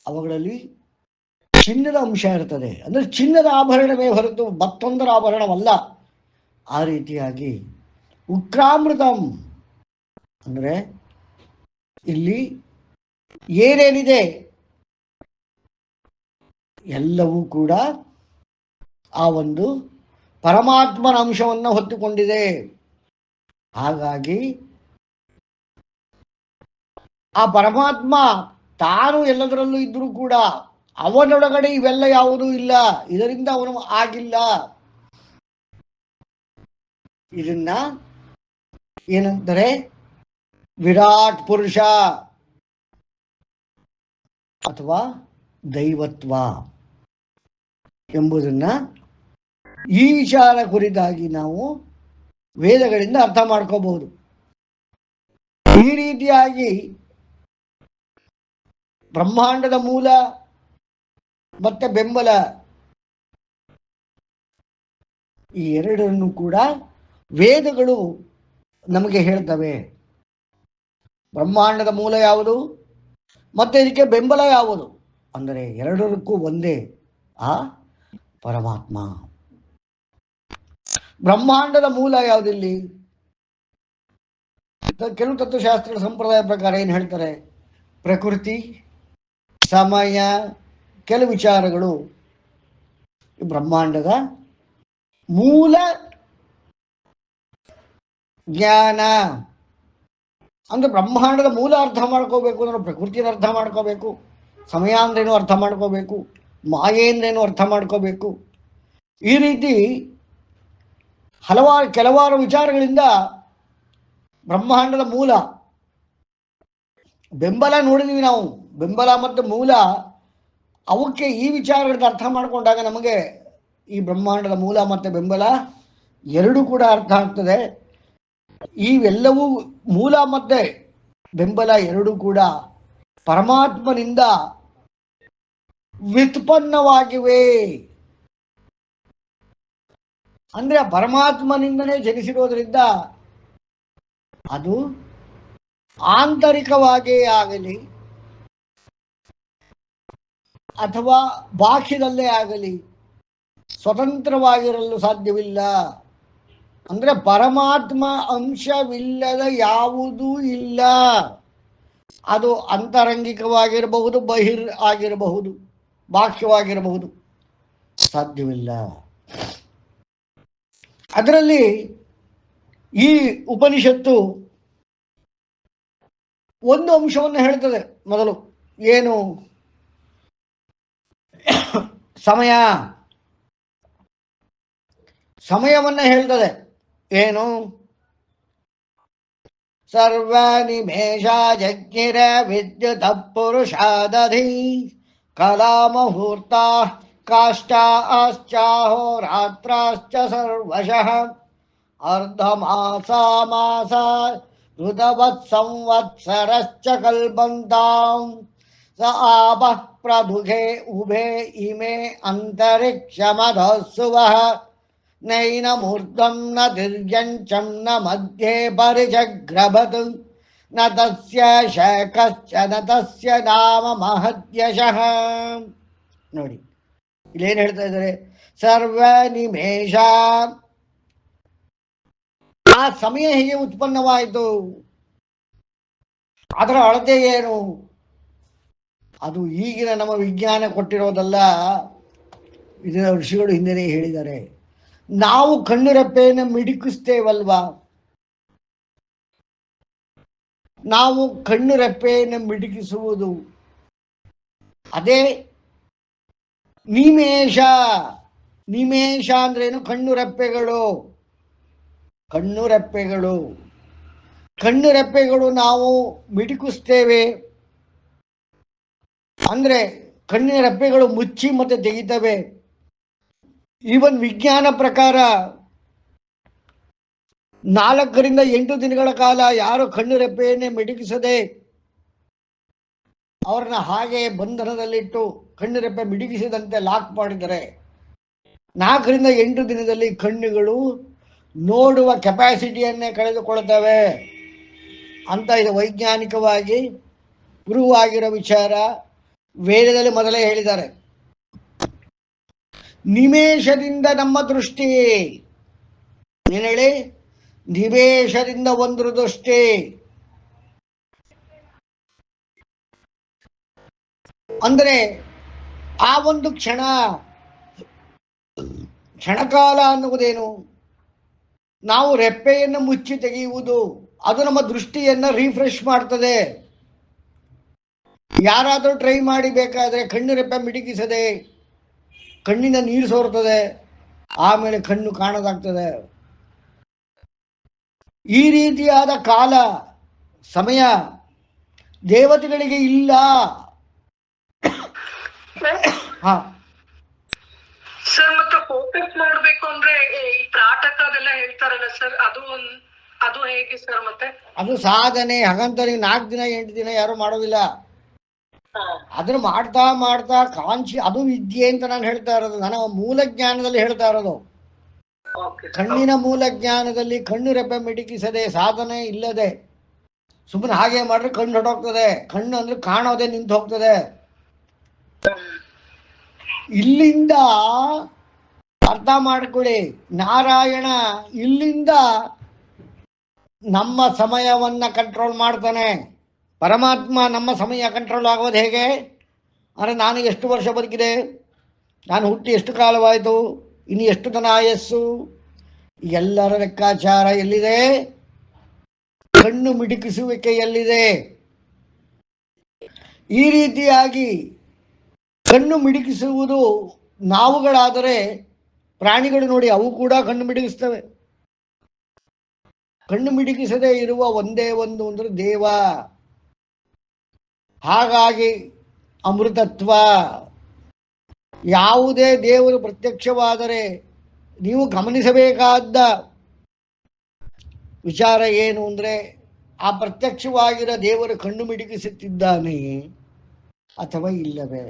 ಅವುಗಳಲ್ಲಿ ಚಿನ್ನದ ಅಂಶ ಇರ್ತದೆ. ಅಂದ್ರೆ ಚಿನ್ನದ ಆಭರಣವೇ ಹೊರತು ಮತ್ತೊಂದರ ಆಭರಣವಲ್ಲ. ಆ ರೀತಿಯಾಗಿ ಉಕ್ರಾಮೃತಂ ಅಂದ್ರೆ ಇಲ್ಲಿ ಏನೇನಿದೆ ಎಲ್ಲವೂ ಕೂಡ ಆ ಒಂದು ಪರಮಾತ್ಮನ ಅಂಶವನ್ನು ಹೊತ್ತುಕೊಂಡಿದೆ. ಹಾಗಾಗಿ ಆ ಪರಮಾತ್ಮ ತಾನು ಎಲ್ಲದರಲ್ಲೂ ಇದ್ರೂ ಕೂಡ ಅವನೊಳಗಡೆ ಇವೆಲ್ಲ ಯಾವುದೂ ಇಲ್ಲ. ಇದರಿಂದ ಅವನು ಆಗಿಲ್ಲ. ಇದನ್ನ ಏನಂತಾರೆ ವಿರಾಟ್ ಪುರುಷ ಅಥವಾ ದೈವತ್ವ ಎಂಬುದನ್ನ ಈ ವಿಚಾರ ಕುರಿತಾಗಿ ನಾವು ವೇದಗಳಿಂದ ಅರ್ಥ ಮಾಡ್ಕೋಬಹುದು. ಈ ರೀತಿಯಾಗಿ ಬ್ರಹ್ಮಾಂಡದ ಮೂಲ ಮತ್ತೆ ಬೆಂಬಲ ಈ ಎರಡನ್ನು ಕೂಡ ವೇದಗಳು ನಮಗೆ ಹೇಳ್ತವೆ. ಬ್ರಹ್ಮಾಂಡದ ಮೂಲ ಯಾವುದು ಮತ್ತೆ ಇದಕ್ಕೆ ಬೆಂಬಲ ಯಾವುದು ಅಂದರೆ ಎರಡಕ್ಕೂ ಒಂದೇ ಆ ಪರಮಾತ್ಮ. ಬ್ರಹ್ಮಾಂಡದ ಮೂಲ ಯಾವುದಿಲ್ಲಿ? ಕೆಲವು ತತ್ವಶಾಸ್ತ್ರದ ಸಂಪ್ರದಾಯ ಪ್ರಕಾರ ಏನು ಹೇಳ್ತಾರೆ, ಪ್ರಕೃತಿ, ಸಮಯ, ಕೆಲವು ವಿಚಾರಗಳು ಬ್ರಹ್ಮಾಂಡದ ಮೂಲ ಜ್ಞಾನ. ಅಂದ್ರೆ ಬ್ರಹ್ಮಾಂಡದ ಮೂಲ ಅರ್ಥ ಮಾಡ್ಕೋಬೇಕು ಅಂದ್ರೆ ಪ್ರಕೃತಿಯನ್ನು ಅರ್ಥ ಮಾಡ್ಕೋಬೇಕು, ಸಮಯ ಅಂದ್ರೇನು ಅರ್ಥ ಮಾಡ್ಕೋಬೇಕು, ಮಾಯೆ ಅಂದ್ರೇನು ಅರ್ಥ ಮಾಡ್ಕೋಬೇಕು. ಈ ರೀತಿ ಕೆಲವಾರು ವಿಚಾರಗಳಿಂದ ಬ್ರಹ್ಮಾಂಡದ ಮೂಲ ಬೆಂಬಲ ನೋಡಿದೀವಿ ನಾವು. ಬೆಂಬಲ ಮತ್ತು ಮೂಲ ಅವಕ್ಕೆ ಈ ವಿಚಾರಗಳನ್ನ ಅರ್ಥ ಮಾಡಿಕೊಂಡಾಗ ನಮಗೆ ಈ ಬ್ರಹ್ಮಾಂಡದ ಮೂಲ ಮತ್ತು ಬೆಂಬಲ ಎರಡೂ ಕೂಡ ಅರ್ಥ ಆಗ್ತದೆ. ಇವೆಲ್ಲವೂ ಮೂಲ ಮತ್ತೆ ಬೆಂಬಲ ಎರಡೂ ಕೂಡ ಪರಮಾತ್ಮನಿಂದ ವ್ಯುತ್ಪನ್ನವಾಗಿವೆ. ಅಂದ್ರೆ ಪರಮಾತ್ಮನಿಂದನೇ ಜನಿಸಿರೋದ್ರಿಂದ ಅದು ಆಂತರಿಕವಾಗೇ ಆಗಲಿ ಅಥವಾ ಬಾಹ್ಯದಲ್ಲೇ ಆಗಲಿ ಸ್ವತಂತ್ರವಾಗಿರಲು ಸಾಧ್ಯವಿಲ್ಲ. ಅಂದ್ರೆ ಪರಮಾತ್ಮ ಅಂಶವಿಲ್ಲದ ಯಾವುದೂ ಇಲ್ಲ. ಅದು ಅಂತರಂಗಿಕವಾಗಿರಬಹುದು, ಆಗಿರಬಹುದು, ಬಾಹ್ಯವಾಗಿರಬಹುದು, ಸಾಧ್ಯವಿಲ್ಲ. ಅದರಲ್ಲಿ ಈ ಉಪನಿಷತ್ತು ಒಂದು ಅಂಶವನ್ನು ಹೇಳ್ತದೆ. ಮೊದಲು ಏನು? ಸಮಯವನ್ನ ಹೇಳ್ತದೆ. ಏನು? ಸರ್ವನಿಮೇಷ ಜಜ್ಞಿರ ವಿದ್ಯುತ್ ಪುರುಷಾದಧಿ ಕಲಾಮುಹೂರ್ತ ಕಾಷ್ಟಾಶ್ಚಾಹೋ ರಾತ್ರಾಶ್ಚ ಸರ್ವಶಃ ಅರ್ಧಮಾಸ ಮಾಸ ಋತವತ್ ಸಂವತ್ಸರಶ್ಚ ಕಲ್ಪಂತಾಂ ಸ ಆಪ ಪ್ರದುಘೆ ಉಭೆ ಇಮೆ ಅಂತರಿಕ್ಷಮಧೋತ್ಸುವಃ ನೈನ ಮೂರ್ಧಂ ನ ತಿರ್ಯಂಚಂ ನ ಮಧ್ಯೆ ಪರಿಜಗ್ರಭತ್ ನ ತಸ್ಯ ಶಕಶ್ಚ ನ ತಸ್ಯ ನಾಮ ಮಹದ್ಯಶಃ. ನೋಡಿ ಇಲ್ಲೇನು ಹೇಳ್ತಾ ಇದ್ದಾರೆ, ಸರ್ವ ನಿಮೇಷ. ಆ ಸಮಯ ಹೇಗೆ ಉತ್ಪನ್ನವಾಯಿತು, ಅದರ ಅಳತೆ ಏನು, ಅದು ಈಗಿನ ನಮ್ಮ ವಿಜ್ಞಾನ ಕೊಟ್ಟಿರೋದಲ್ಲ. ಇದನ್ನ ಋಷಿಗಳು ಹಿಂದೆನೇ ಹೇಳಿದ್ದಾರೆ. ನಾವು ಕಣ್ಣು ರೆಪ್ಪೆಯನ್ನು ಮಿಡುಕಿಸ್ತೇವಲ್ವಾ, ನಾವು ಕಣ್ಣು ರೆಪ್ಪೆಯನ್ನು ಮಿಡುಕಿಸುವುದು ಅದೇ ನಿಮೇಷ. ನಿಮೇಷ ಅಂದ್ರೇನು? ಕಣ್ಣು ರೆಪ್ಪೆಗಳು. ಕಣ್ಣು ರೆಪ್ಪೆಗಳು ಕಣ್ಣು ರೆಪ್ಪೆಗಳು ನಾವು ಮಿಡುಕಿಸ್ತೇವೆ ಅಂದ್ರೆ ಕಣ್ಣಿನ ರೆಪ್ಪೆಗಳು ಮುಚ್ಚಿ ಮತ್ತೆ ತೆಗಿತವೆ. ಈವನ್ ವಿಜ್ಞಾನ ಪ್ರಕಾರ 4 ರಿಂದ 8 ದಿನಗಳ ಕಾಲ ಯಾರು ಕಣ್ಣು ರೆಪ್ಪೆಯನ್ನೇ ಮಿಡುಕಿಸದೆ ಅವ್ರನ್ನ ಹಾಗೆ ಬಂಧನದಲ್ಲಿಟ್ಟು ಕಣ್ಣು ರೆಪ್ಪೆ ಮಿಡುಕಿಸಿದಂತೆ ಲಾಕ್ ಮಾಡಿದರೆ 4 ರಿಂದ 8 ದಿನದಲ್ಲಿ ಕಣ್ಣುಗಳು ನೋಡುವ ಕೆಪಾಸಿಟಿಯನ್ನೇ ಕಳೆದುಕೊಳ್ತವೆ ಅಂತ ಇದು ವೈಜ್ಞಾನಿಕವಾಗಿ ಪ್ರೂವ್ ಆಗಿರೋ ವಿಚಾರ. ವೇದದಲ್ಲಿ ಮೊದಲೇ ಹೇಳಿದ್ದಾರೆ, ನಿಮೇಷದಿಂದ ನಮ್ಮ ದೃಷ್ಟಿ. ಏನ್ ಹೇಳಿ? ನಿಮೇಷದಿಂದ ಒಂದು ದೃಷ್ಟಿ. ಅಂದ್ರೆ ಆ ಒಂದು ಕ್ಷಣಕಾಲ ಅನ್ನುವುದೇನು? ನಾವು ರೆಪ್ಪೆಯನ್ನು ಮುಚ್ಚಿ ತೆಗೆಯುವುದು, ಅದು ನಮ್ಮ ದೃಷ್ಟಿಯನ್ನು ರಿಫ್ರೆಶ್ ಮಾಡ್ತದೆ. ಯಾರಾದರೂ ಟ್ರೈ ಮಾಡಿ ಬೇಕಾದ್ರೆ ಕಣ್ಣು ರೆಪ್ಪೆ ಮಿಡುಕಿಸದೆ ಕಣ್ಣಿನ ನೀರು ಸೋರ್ತದೆ, ಆಮೇಲೆ ಕಣ್ಣು ಕಾಣದಾಗ್ತದೆ. ಈ ರೀತಿಯಾದ ಕಾಲ ಸಮಯ ದೇವತೆಗಳಿಗೆ ಇಲ್ಲ. ಹಾ ಸರ್, ಮತ್ತೆ ಫೋಕಸ್ ಮಾಡ್ಬೇಕು ಅಂದ್ರೆ ಈ ತ್ರಾಟಕ ಅದೆಲ್ಲ ಹೇಳ್ತಾರಲ್ಲ ಸರ್, ಅದು ಹೇಗೆ ಸರ್? ಮತ್ತೆ ಅದು ಸಾಧನೆ. ಹಾಗಂತ ನೀವು 4 ದಿನ 8 ದಿನ ಯಾರು ಮಾಡೋದಿಲ್ಲ. ಅದನ್ನು ಮಾಡ್ತಾ ಮಾಡ್ತಾ ಅದು ವಿದ್ಯೆ ಅಂತ ನಾನು ಹೇಳ್ತಾ ಇರೋದು. ನನ್ನ ಮೂಲ ಜ್ಞಾನದಲ್ಲಿ ಹೇಳ್ತಾ ಇರೋದು. ಕಣ್ಣಿನ ಮೂಲ ಜ್ಞಾನದಲ್ಲಿ ಕಣ್ಣು ರೆಪ್ಪೆ ಮಿಡುಕಿಸದೆ ಸಾಧನೆ ಇಲ್ಲದೆ ಸುಮ್ಮನೆ ಹಾಗೆ ಮಾಡಿದ್ರೆ ಕಣ್ಣು ಹೊಟ್ಟೋಗ್ತದೆ. ಕಣ್ಣು ಅಂದ್ರೆ ಕಾಣೋದೇ ನಿಂತು ಹೋಗ್ತದೆ. ಇಲ್ಲಿಂದ ಅರ್ಥ ಮಾಡ್ಕೊಳ್ಳಿ, ನಾರಾಯಣ ಇಲ್ಲಿಂದ ನಮ್ಮ ಸಮಯವನ್ನ ಕಂಟ್ರೋಲ್ ಮಾಡ್ತಾನೆ. ಪರಮಾತ್ಮ ನಮ್ಮ ಸಮಯ ಕಂಟ್ರೋಲ್ ಆಗೋದು ಹೇಗೆ ಅಂದರೆ, ನಾನು ಎಷ್ಟು ವರ್ಷ ಬದುಕಿದೆ, ನಾನು ಹುಟ್ಟಿ ಎಷ್ಟು ಕಾಲವಾಯಿತು, ಇನ್ನು ಎಷ್ಟು ತನ ಆಯಸ್ಸು, ಎಲ್ಲರ ಲೆಕ್ಕಾಚಾರ ಎಲ್ಲಿದೆ? ಕಣ್ಣು ಮಿಡುಕಿಸುವಿಕೆ ಎಲ್ಲಿದೆ? ಈ ರೀತಿಯಾಗಿ ಕಣ್ಣು ಮಿಡುಕಿಸುವುದು ನಾವುಗಳಾದರೆ, ಪ್ರಾಣಿಗಳು ನೋಡಿ ಅವು ಕೂಡ ಕಣ್ಣು ಮಿಡುಕಿಸ್ತವೆ. ಕಣ್ಣು ಮಿಡುಕಿಸದೇ ಇರುವ ಒಂದೇ ಒಂದು ಅಂದರೆ ದೇವ. ಹಾಗಾಗಿ ಅಮೃತತ್ವ. ಯಾವುದೇ ದೇವರು ಪ್ರತ್ಯಕ್ಷವಾದರೆ ನೀವು ಗಮನಿಸಬೇಕಾದ ವಿಚಾರ ಏನು ಅಂದರೆ, ಆ ಪ್ರತ್ಯಕ್ಷವಾಗಿರೋ ದೇವರು ಕಣ್ಣು ಮಿಡುಕಿಸುತ್ತಿದ್ದಾನೆ ಅಥವಾ ಇಲ್ಲವೇ?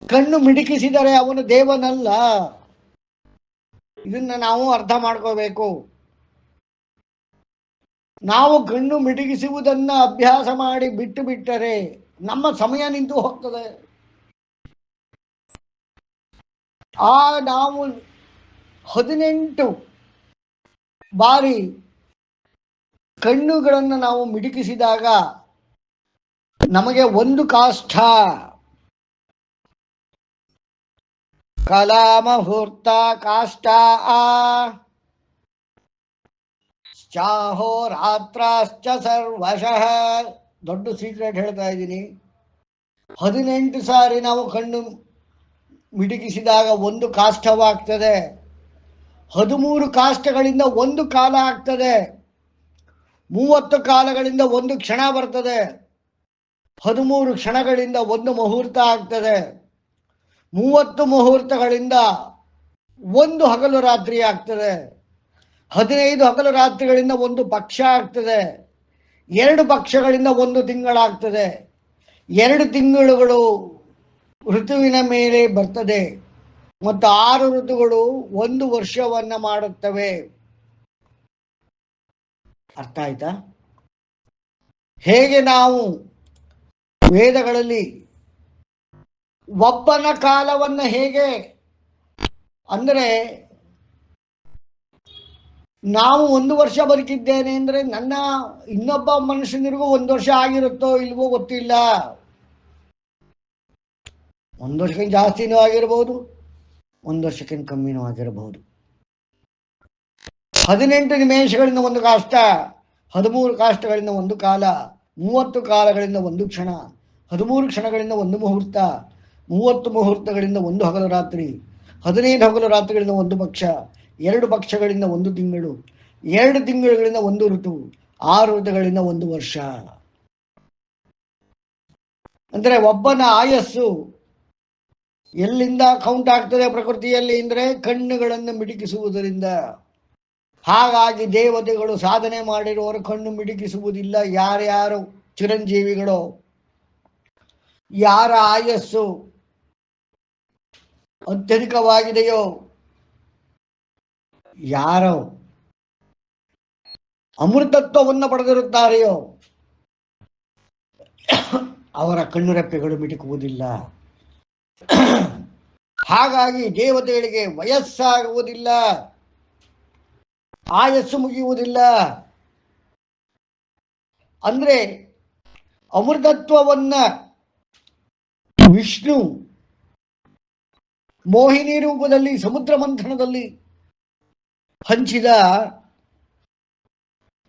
ಕಣ್ಣು ಮಿಡುಕಿಸಿದರೆ ಅವನು ದೇವನಲ್ಲ. ಇದನ್ನ ನಾವು ಅರ್ಥ ಮಾಡ್ಕೋಬೇಕು. ನಾವು ಕಣ್ಣು ಮಿಡುಗಿಸುವುದನ್ನ ಅಭ್ಯಾಸ ಮಾಡಿ ಬಿಟ್ಟು ಬಿಟ್ಟರೆ ನಮ್ಮ ಸಮಯ ನಿಂತು ಹೋಗ್ತದೆ. ನಾವು 18 ಬಾರಿ ಕಣ್ಣುಗಳನ್ನು ನಾವು ಮಿಡುಕಿಸಿದಾಗ ನಮಗೆ ಒಂದು ಕಾಷ್ಠ, ಕಲಾ ಮುಹೂರ್ತ ಕಾಷ್ಠ ಚಾಹೋ ರಾತ್ರಾಶ್ಚ ಸರ್ವಶಃ. ದೊಡ್ಡ ಸೀಕ್ರೆಟ್ ಹೇಳ್ತಾ ಇದ್ದೀನಿ. 18 ಸಾರಿ ನಾವು ಕಣ್ಣು ಮಿಡುಕಿಸಿದಾಗ ಒಂದು ಕಾಷ್ಠವಾಗ್ತದೆ. 13 ಕಾಷ್ಠಗಳಿಂದ ಒಂದು ಕಾಲ ಆಗ್ತದೆ. 30 ಕಾಲಗಳಿಂದ ಒಂದು ಕ್ಷಣ ಬರ್ತದೆ. 13 ಕ್ಷಣಗಳಿಂದ ಒಂದು ಮುಹೂರ್ತ ಆಗ್ತದೆ. 30 ಮುಹೂರ್ತಗಳಿಂದ ಒಂದು ಹಗಲು ರಾತ್ರಿ ಆಗ್ತದೆ. 15 ಹಗಲು ರಾತ್ರಿಗಳಿಂದ ಒಂದು ಪಕ್ಷ ಆಗ್ತದೆ. 2 ಪಕ್ಷಗಳಿಂದ ಒಂದು ತಿಂಗಳಾಗ್ತದೆ. 2 ತಿಂಗಳುಗಳು ಋತುವಿನ ಮೇಲೆ ಬರ್ತದೆ ಮತ್ತು 6 ಋತುಗಳು 1 ವರ್ಷವನ್ನ ಮಾಡುತ್ತವೆ. ಅರ್ಥ ಆಯ್ತಾ? ಹೇಗೆ ನಾವು ವೇದಗಳಲ್ಲಿ ಒಬ್ಬನ ಕಾಲವನ್ನ ಹೇಗೆ ಅಂದರೆ ನಾವು 1 ವರ್ಷ ಬದುಕಿದ್ದೇನೆ ಅಂದರೆ ನನ್ನ ಇನ್ನೊಬ್ಬ ಮನುಷ್ಯನಿಗೂ 1 ವರ್ಷ ಆಗಿರುತ್ತೋ ಇಲ್ವೋ ಗೊತ್ತಿಲ್ಲ. 1 ವರ್ಷಕ್ಕಿಂತ ಜಾಸ್ತಿನೂ ಆಗಿರಬಹುದು, 1 ವರ್ಷಕ್ಕಿಂತ ಕಮ್ಮಿನೂ ಆಗಿರಬಹುದು. 18 ನಿಮೇಷಗಳಿಂದ 1 ಕಾಷ್ಟ, 13 ಕಾಷ್ಟಗಳಿಂದ 1 ಕಾಲ, 30 ಕಾಲಗಳಿಂದ 1 ಕ್ಷಣ, 13 ಕ್ಷಣಗಳಿಂದ 1 ಮುಹೂರ್ತ, 30 ಮುಹೂರ್ತಗಳಿಂದ 1 ಹಗಲು ರಾತ್ರಿ, 15 ಹಗಲು ರಾತ್ರಿಗಳಿಂದ 1 ಪಕ್ಷ, 2 ಪಕ್ಷಗಳಿಂದ 1 ತಿಂಗಳು, 2 ತಿಂಗಳುಗಳಿಂದ 1 ಋತು, 6 ಋತುಗಳಿಂದ 1 ವರ್ಷ. ಅಂದರೆ ಒಬ್ಬನ ಆಯಸ್ಸು ಎಲ್ಲಿಂದ ಕೌಂಟ್ ಆಗ್ತದೆ ಪ್ರಕೃತಿಯಲ್ಲಿ ಅಂದರೆ ಕಣ್ಣುಗಳನ್ನು ಮಿಟುಕಿಸುವುದರಿಂದ. ಹಾಗಾಗಿ ದೇವತೆಗಳು ಸಾಧನೆ ಮಾಡಿರುವವರು ಕಣ್ಣು ಮಿಟುಕಿಸುವುದಿಲ್ಲ. ಯಾರ್ಯಾರು ಚಿರಂಜೀವಿಗಳು, ಯಾರ ಆಯಸ್ಸು ಅತ್ಯಧಿಕವಾಗಿದೆಯೋ, ಯಾರೋ ಅಮೃತತ್ವವನ್ನು ಪಡೆದಿರುತ್ತಾರೆಯೋ ಅವರ ಕಣ್ಣುರೆಪ್ಪೆಗಳು ಮಿಟುಕುವುದಿಲ್ಲ. ಹಾಗಾಗಿ ದೇವತೆಗಳಿಗೆ ವಯಸ್ಸಾಗುವುದಿಲ್ಲ, ಆಯಸ್ಸು ಮುಗಿಯುವುದಿಲ್ಲ. ಅಂದ್ರೆ ಅಮೃತತ್ವವನ್ನ ವಿಷ್ಣು ಮೋಹಿನಿ ರೂಪದಲ್ಲಿ ಸಮುದ್ರ ಮಂಥನದಲ್ಲಿ ಹಂಚಿದ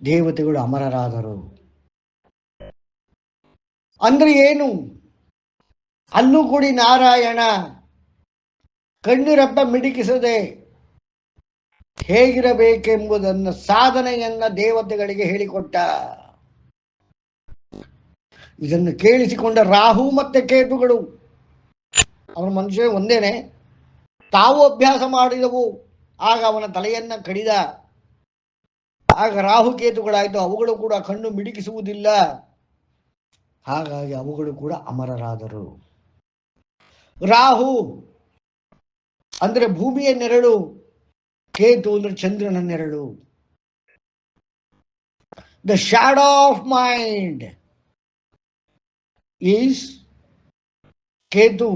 ದೇವತೆಗಳು ಅಮರರಾದರು. ಅಂದ್ರೆ ಏನು? ಅಲ್ಲೂ ಕೂಡಿ ನಾರಾಯಣ ಕಣ್ಣುರೆಪ್ಪ ಮಿಡಿಕಿಸದೆ ಹೇಗಿರಬೇಕೆಂಬುದನ್ನು ಸಾಧನೆಯನ್ನ ದೇವತೆಗಳಿಗೆ ಹೇಳಿಕೊಟ್ಟ. ಇದನ್ನು ಕೇಳಿಸಿಕೊಂಡ ರಾಹು ಮತ್ತೆ ಕೇತುಗಳು, ಅವರ ಮನುಷ್ಯ ಒಂದೇನೆ, ತಾವು ಅಭ್ಯಾಸ ಮಾಡಿದವು. ಆಗ ಅವನ ತಲೆಯನ್ನ ಕಡಿದ. ಆಗ ರಾಹು ಕೇತುಗಳಾಯಿತು. ಅವುಗಳು ಕೂಡ ಕಣ್ಣು ಮಿಡಿಕಿಸುವುದಿಲ್ಲ. ಹಾಗಾಗಿ ಅವುಗಳು ಕೂಡ ಅಮರರಾದರು. ರಾಹು ಅಂದ್ರೆ ಭೂಮಿಯ ನೆರಳು, ಕೇತು ಅಂದ್ರೆ ಚಂದ್ರನ ನೆರಳು. The shadow of mind is Ketu,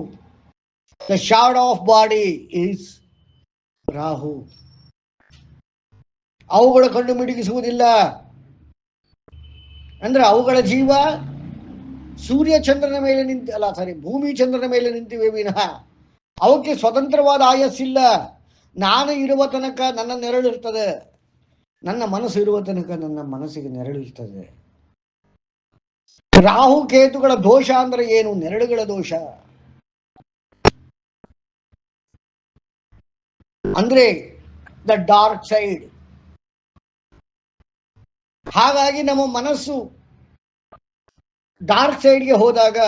the shadow of body is Rahu. ಅವುಗಳ ಕಣ್ಣು ಮಿಡುಗಿಸುವುದಿಲ್ಲ. ಅಂದ್ರೆ ಅವುಗಳ ಜೀವ ಸೂರ್ಯ ಚಂದ್ರನ ಮೇಲೆ ಭೂಮಿ ಚಂದ್ರನ ಮೇಲೆ ನಿಂತಿವೆ ವಿನಃ ಅವಕ್ಕೆ ಸ್ವತಂತ್ರವಾದ ಆಯಸ್ಸಿಲ್ಲ. ನಾನು ಇರುವ ತನಕ ನನ್ನ ನೆರಳಿರ್ತದೆ, ನನ್ನ ಮನಸ್ಸು ಇರುವ ತನಕ ನನ್ನ ಮನಸ್ಸಿಗೆ ನೆರಳಿರ್ತದೆ. ರಾಹು ಕೇತುಗಳ ದೋಷ ಅಂದ್ರೆ ಏನು? ನೆರಳುಗಳ ದೋಷ. ಅಂದ್ರೆ ದ ಡಾರ್ಕ್ ಸೈಡ್. ಹಾಗಾಗಿ ನಮ್ಮ ಮನಸ್ಸು ಡಾರ್ಕ್ ಸೈಡ್ಗೆ ಹೋದಾಗ,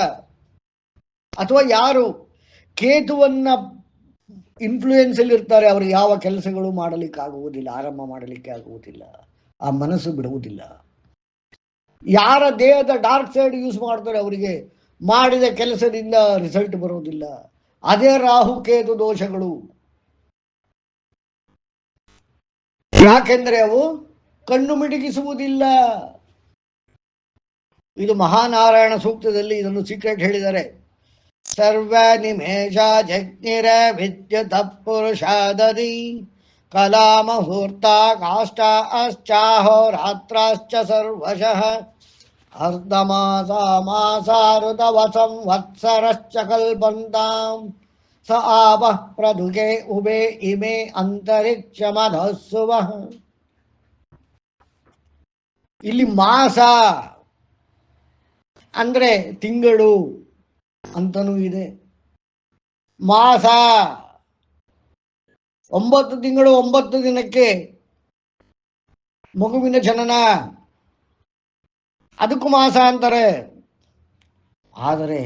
ಅಥವಾ ಯಾರು ಕೇತುವನ್ನ ಇನ್ಫ್ಲೂಯೆನ್ಸ್ ಅಲ್ಲಿ ಇರ್ತಾರೆ, ಅವರು ಯಾವ ಕೆಲಸಗಳು ಮಾಡಲಿಕ್ಕೆ ಆಗುವುದಿಲ್ಲ, ಆರಂಭ ಮಾಡಲಿಕ್ಕೆ ಆಗುವುದಿಲ್ಲ, ಆ ಮನಸ್ಸು ಬಿಡುವುದಿಲ್ಲ. ಯಾರ ದೇಹದ ಡಾರ್ಕ್ ಸೈಡ್ ಯೂಸ್ ಮಾಡ್ತಾರೆ ಅವರಿಗೆ ಮಾಡಿದ ಕೆಲಸದಿಂದ ರಿಸಲ್ಟ್ ಬರೋದಿಲ್ಲ. ಅದೇ ರಾಹು ಕೇತು ದೋಷಗಳು. ಯಾಕೆಂದ್ರೆ ಅವು ಕಣ್ಣು ಮಿಡುಗಿಸುವುದಿಲ್ಲ. ಇದು ಮಹಾನಾರಾಯಣ ಸೂಕ್ತದಲ್ಲಿ ಇದನ್ನು ಸೀಕ್ರೆಟ್ ಹೇಳಿದ್ದಾರೆ. ಸರ್ವ ನಿಮೇಷ ಜಗ್ನಿರ ವಿದ್ಯುತ ಪುರುಷಾದದಿ ಕಲಾ ಮುಹೂರ್ತ ಕಾಷ್ಟ ಅಶ್ಚಾಹೋ ರಾತ್ರಾಶ್ಚ ಸರ್ವಶಃ ಅರ್ಧಮಾಸ ಮಾಸ ಋತವ ಸಂವತ್ಸರಶ್ಚ ಕಲ್ಪಂತಾಂ ಸ ಆಪಃ ಪ್ರದುಗೆ ಉಬೆ ಇಮೆ ಅಂತರಿಕ್ಷ ಮಧಸ್ಸುವಃ. ಇಲ್ಲಿ ಮಾಸ ಅಂದ್ರೆ ತಿಂಗಳು ಅಂತನೂ ಇದೆ. ಮಾಸ 9 ತಿಂಗಳು 9 ದಿನಕ್ಕೆ ಮಗುವಿನ ಜನನ, ಅದಕ್ಕೂ ಮಾಸ ಅಂತಾರೆ. ಆದರೆ